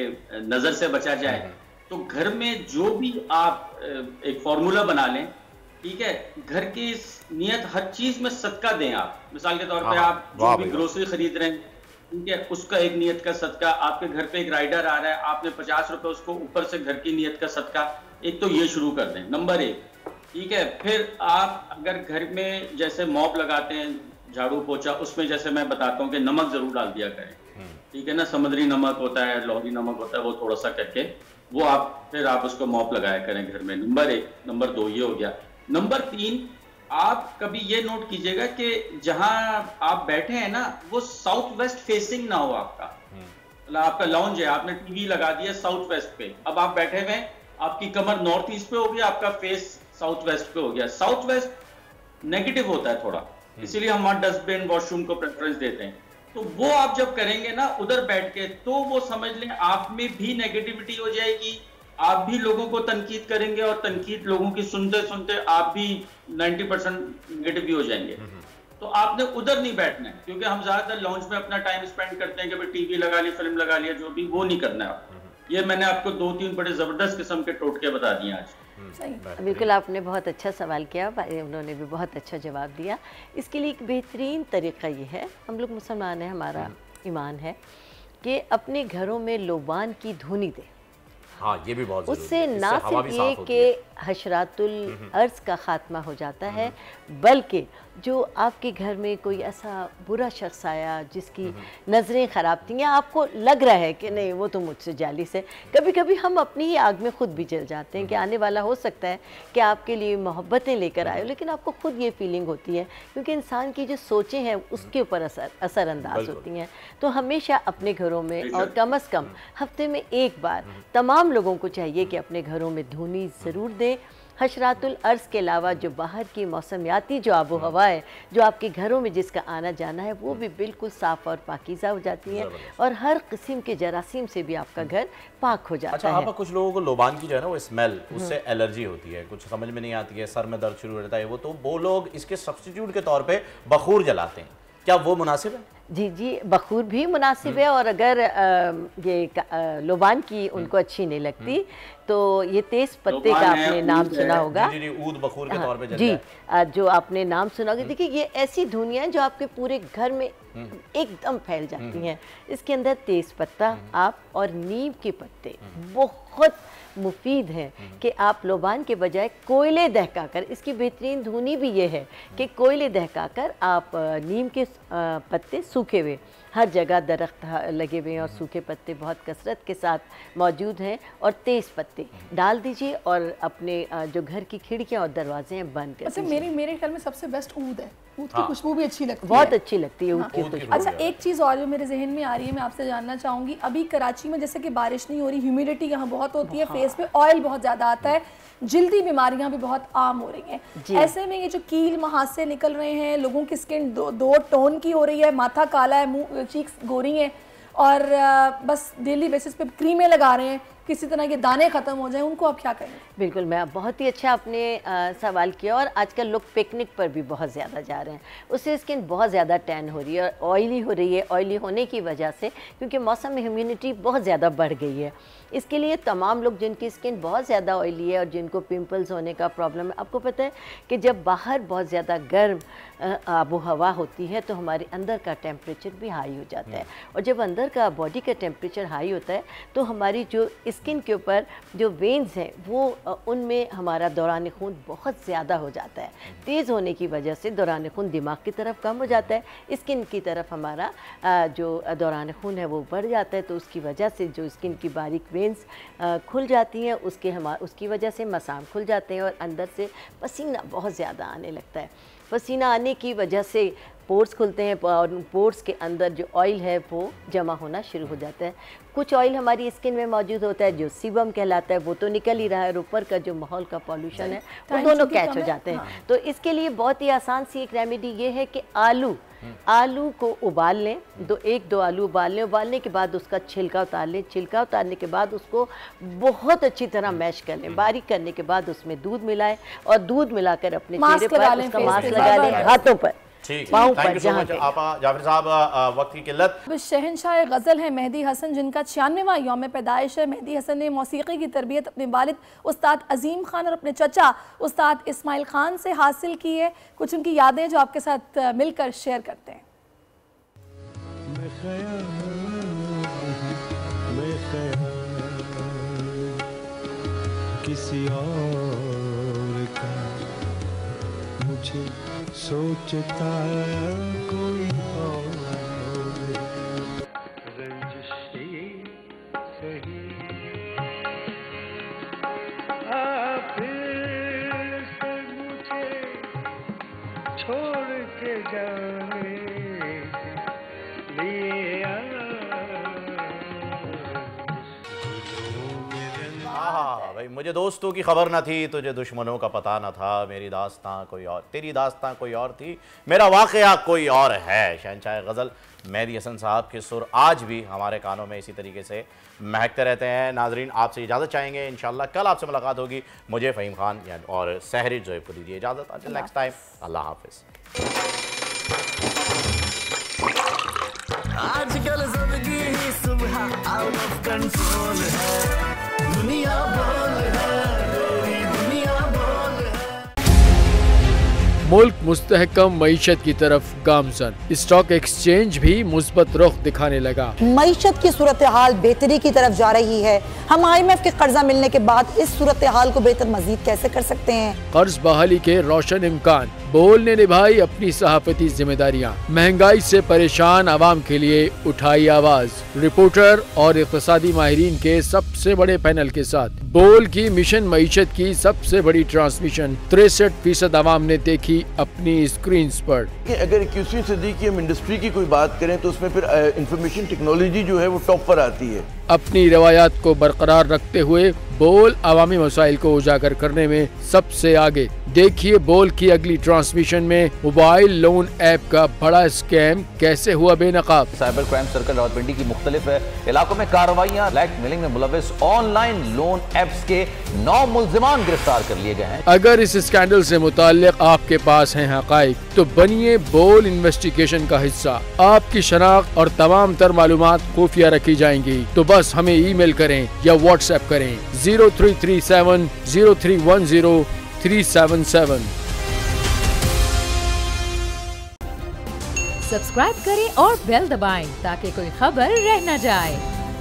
नजर से बचा जाए, तो घर में जो भी आप एक फॉर्मूला बना लें, ठीक है, घर की नियत हर चीज में सदका दें आप। मिसाल के तौर पे आप जो भी ग्रोसरी खरीद रहे हैं, ठीक है, उसका एक नियत का सदका। आपके घर पे एक राइडर आ रहा है, आपने 50 रुपए उसको ऊपर से घर की नियत का सदका, एक तो ये शुरू कर दें, नंबर 1, ठीक है। फिर आप अगर घर में जैसे मॉप लगाते हैं, झाड़ू पोछा, उसमें जैसे मैं बताता हूँ कि नमक जरूर डाल दिया करें, ठीक है ना, समुद्री नमक होता है, लाहौरी नमक होता है, वो थोड़ा सा करके वो आप फिर आप उसको मॉप लगाया करें घर में, नंबर 1। नंबर 2 ये हो गया। नंबर 3, आप कभी ये नोट कीजिएगा कि जहां आप बैठे हैं ना, वो साउथ वेस्ट फेसिंग ना हो आपका, मतलब आपका लाउंज है, आपने टीवी लगा दिया साउथ वेस्ट पे, अब आप बैठे हुए, आपकी कमर नॉर्थ ईस्ट पे हो गया, आपका फेस साउथ वेस्ट पे हो गया। साउथ वेस्ट नेगेटिव होता है थोड़ा, इसीलिए हम वहां डस्टबिन, वॉशरूम को प्रेफरेंस देते हैं। तो वो आप जब करेंगे ना उधर बैठ के, तो वो समझ लें आप में भी नेगेटिविटी हो जाएगी, आप भी लोगों को तनकीद करेंगे और तनकीद लोगों की सुनते सुनते आप भी 90% नेगेटिव भी हो जाएंगे। तो आपने उधर नहीं बैठना है, क्योंकि हम ज्यादातर लॉन्च में अपना टाइम स्पेंड करते हैं कि भाई टीवी लगा ली, फिल्म लगा लिया, जो भी, वो नहीं करना है। ये मैंने आपको 2-3 बड़े जबरदस्त किस्म के टोटके बता दिए आज। बिल्कुल, आपने बहुत अच्छा सवाल किया, उन्होंने भी बहुत अच्छा जवाब दिया। इसके लिए एक बेहतरीन तरीका ये है, हम लोग मुसलमान हैं, हमारा ईमान है कि अपने घरों में लोबान की धुनी दें। हाँ, ये भी बहुत उससे ना सिर्फ ये कि हशरातुल अर्ज़ का ख़ात्मा हो जाता है, बल्कि जो आपके घर में कोई ऐसा बुरा शख्स आया जिसकी नज़रें ख़राब थी या आपको लग रहा है कि नहीं वो तो मुझसे जालिस है, कभी कभी हम अपनी ही आग में ख़ुद भी जल जाते हैं कि आने वाला हो सकता है कि आपके लिए मोहब्बतें लेकर आए, लेकिन आपको खुद ये फीलिंग होती है क्योंकि इंसान की जो सोचें हैं उसके ऊपर असरअंदाज होती हैं। तो हमेशा अपने घरों में और कम से कम हफ्ते में एक बार तमाम लोगों को चाहिए कि अपने घरों में धूनी ज़रूर दें। हशरातुल अर्ज़ के अलावा जो बाहर की मौसमियाती जो आबो हवा है, जो आपके घरों में जिसका आना जाना है, वो भी बिल्कुल साफ़ और पाकीज़ा हो जाती है और हर किस्म के जरासीम से भी आपका घर पाक हो जाता है। अच्छा, कुछ लोगों को लोबान की जो है ना वो स्मेल, उससे एलर्जी होती है, कुछ समझ में नहीं आती है, सर में दर्द शुरू हो जाता है, वो लोग इसके सब्स्टिट्यूट के तौर पर बखूर जलाते हैं, क्या वो मुनासिब है? जी जी, बखूर भी मुनासिब है, और अगर ये लोबान की उनको अच्छी नहीं लगती तो ये तेज पत्ते का आपने नाम सुना होगा। जी, ऊद बखूर के तौर पे जी, जो आपने नाम सुना होगा। देखिए ये ऐसी धुनिया है जो आपके पूरे घर में एकदम फैल जाती हैं। इसके अंदर तेज पत्ता आप और नीम के पत्ते बहुत मुफीद हैं कि आप लोबान के बजाय कोयले दहकाकर, इसकी बेहतरीन धुनी भी ये है कि कोयले दहकाकर आप नीम के पत्ते सूखे हुए, हर जगह दरख्त लगे हुए हैं और सूखे पत्ते बहुत कसरत के साथ मौजूद हैं, और तेज़ पत्ते डाल दीजिए और अपने जो घर की खिड़कियाँ और दरवाजे हैं बंद कर दीजिए। मेरे ख्याल में सबसे बेस्ट ऊद है, ऊद की खुशबू भी अच्छी लगती है, बहुत अच्छी लगती है ऊद की खुशबू। अच्छा, एक चीज़ और जो मेरे जहन में आ रही है, मैं आपसे जानना चाहूँगी, अभी कराची में जैसे कि बारिश नहीं हो रही, ह्यूमिडिटी यहाँ बहुत होती है, फेस पे ऑयल बहुत ज़्यादा आता है, जल्दी बीमारियां भी बहुत आम हो रही हैं। ऐसे में ये जो कील महासे निकल रहे हैं, लोगों की स्किन दो टोन की हो रही है, माथा काला है, मुंह चीक्स गोरी हैं, और बस डेली बेसिस पे क्रीमें लगा रहे हैं, किसी तरह के दाने ख़त्म हो जाएं, उनको आप क्या करेंगे? बिल्कुल, मैं बहुत ही अच्छा आपने सवाल किया। और आजकल लोग पिकनिक पर भी बहुत ज़्यादा जा रहे हैं, उससे स्किन बहुत ज़्यादा टैन हो रही है और ऑयली हो रही है। ऑयली होने की वजह से, क्योंकि मौसम में ह्यूमिडिटी बहुत ज़्यादा बढ़ गई है, इसके लिए तमाम लोग जिनकी स्किन बहुत ज़्यादा ऑयली है और जिनको पिंपल्स होने का प्रॉब्लम है, आपको पता है कि जब बाहर बहुत ज़्यादा गर्म आबो हवा होती है तो हमारे अंदर का टेम्परेचर भी हाई हो जाता है, और जब अंदर का बॉडी का टेम्परेचर हाई होता है तो हमारी जो स्किन के ऊपर जो वेन्स हैं वो उनमें हमारा दौरान खून बहुत ज़्यादा हो जाता है। तेज़ होने की वजह से दौरान खून दिमाग की तरफ कम हो जाता है, स्किन की तरफ हमारा जो दौरान खून है वो बढ़ जाता है, तो उसकी वजह से जो स्किन की बारीक वेन्स खुल जाती हैं, उसकी वजह से मसाम खुल जाते हैं और अंदर से पसीना बहुत ज़्यादा आने लगता है। पसीना आने की वजह से पोर्स खुलते हैं और पोर्स के अंदर जो ऑयल है वो जमा होना शुरू हो जाता है। कुछ ऑयल हमारी स्किन में मौजूद होता है जो सीबम कहलाता है, वो तो निकल ही रहा है, और ऊपर का जो माहौल का पॉल्यूशन है वो दोनों कैच हो जाते हैं। तो इसके लिए बहुत ही आसान सी एक रेमेडी ये है कि आलू को उबाल लें, एक दो आलू उबाल लें, उबालने के बाद उसका छिलका उतार लें, छिलका उतारने के बाद उसको बहुत अच्छी तरह मैश कर लें, बारीक करने के बाद उसमें दूध मिलाएं और दूध मिलाकर अपने चेहरे पर उसका मास्क लगा लें, हाथों पर, पाँव पर, जहाँ पे। जाफर साहब, वक्त की किल्लत। शहनशाह गज़ल है मेहदी हसन, जिनका 96वां यौम पैदाइश है। मेहदी हसन ने मौसीकी की तरबियत अपने वालिद उस्ताद अजीम खान और अपने चचा उस्ताद इस्माइल खान से हासिल की है। कुछ उनकी यादें जो आपके साथ मिलकर शेयर करते हैं। किसी और का मुझे सोचता कोई और, रंजिश सही फिर से मुझे छोड़ के जाने लिए भाई, मुझे दोस्तों की खबर न थी, तुझे दुश्मनों का पता न था, मेरी दास्तां कोई और, तेरी दास्तां कोई और थी, मेरा वाक़या कोई और है। शहनशाह गज़ल मेहदी हसन साहब के सुर आज भी हमारे कानों में इसी तरीके से महकते रहते हैं। नाजरीन, आपसे इजाज़त चाहेंगे, इंशाल्लाह कल आपसे मुलाकात होगी। मुझे फ़हीम खान और सहरी जोएब को दीजिए इजाज़त। अंटिल नेक्स्ट टाइम, अल्लाह हाफ़िज़। आजकल ज़िंदगी ही सुबह आउट ऑफ कंट्रोल है, दुनिया बोल है, तेरी दुनिया बोल है। मुल्क मुस्तहकम मईशत की तरफ गामजन। स्टॉक एक्सचेंज भी मुस्बत रुख दिखाने लगा। मईशत की सूरत हाल बेहतरी की तरफ जा रही है। हम IMF के कर्जा मिलने के बाद इस सूरत हाल को बेहतर मजीद कैसे कर सकते हैं? कर्ज बहाली के रोशन इम्कान। बोल ने निभाई अपनी सहाफती जिम्मेदारियां। महंगाई से परेशान आवाम के लिए उठाई आवाज। रिपोर्टर और इक़्तिसादी माहिरीन के सबसे बड़े पैनल के साथ बोल की मिशन मईशत की सबसे बड़ी ट्रांसमिशन 63% आवाम ने देखी अपनी स्क्रीन पर। अगर 21वीं सदी की हम इंडस्ट्री की कोई बात करें तो उसमें फिर इंफॉर्मेशन टेक्नोलॉजी जो है वो टॉप पर आती है। अपनी रवायात को बरकरार रखते हुए बोल अवामी मसाइल को उजागर करने में सबसे आगे। देखिए बोल की अगली ट्रांसमिशन में मोबाइल लोन ऐप का बड़ा स्कैम कैसे हुआ बेनकाब। साइबर क्राइम सर्कल रावलपिंडी की मुख्तलिफ इलाकों में कार्रवाइयां। ब्लैकमेलिंग में मुलविस ऑनलाइन लोन ऐप्स के 9 मुल्जिमान गिरफ्तार कर लिए गए हैं। अगर इस स्कैंडल से मुताल्लिक आपके पास हैं हकाइक तो बनिए बोल इन्वेस्टिगेशन का हिस्सा। आपकी शनाख्त और तमाम तर मालूमात खुफिया रखी जाएंगी, तो बस हमें ईमेल करें या व्हाट्सएप करें 0337 0310 377। सब्सक्राइब करें और बेल दबाएं ताकि कोई खबर रह न जाए।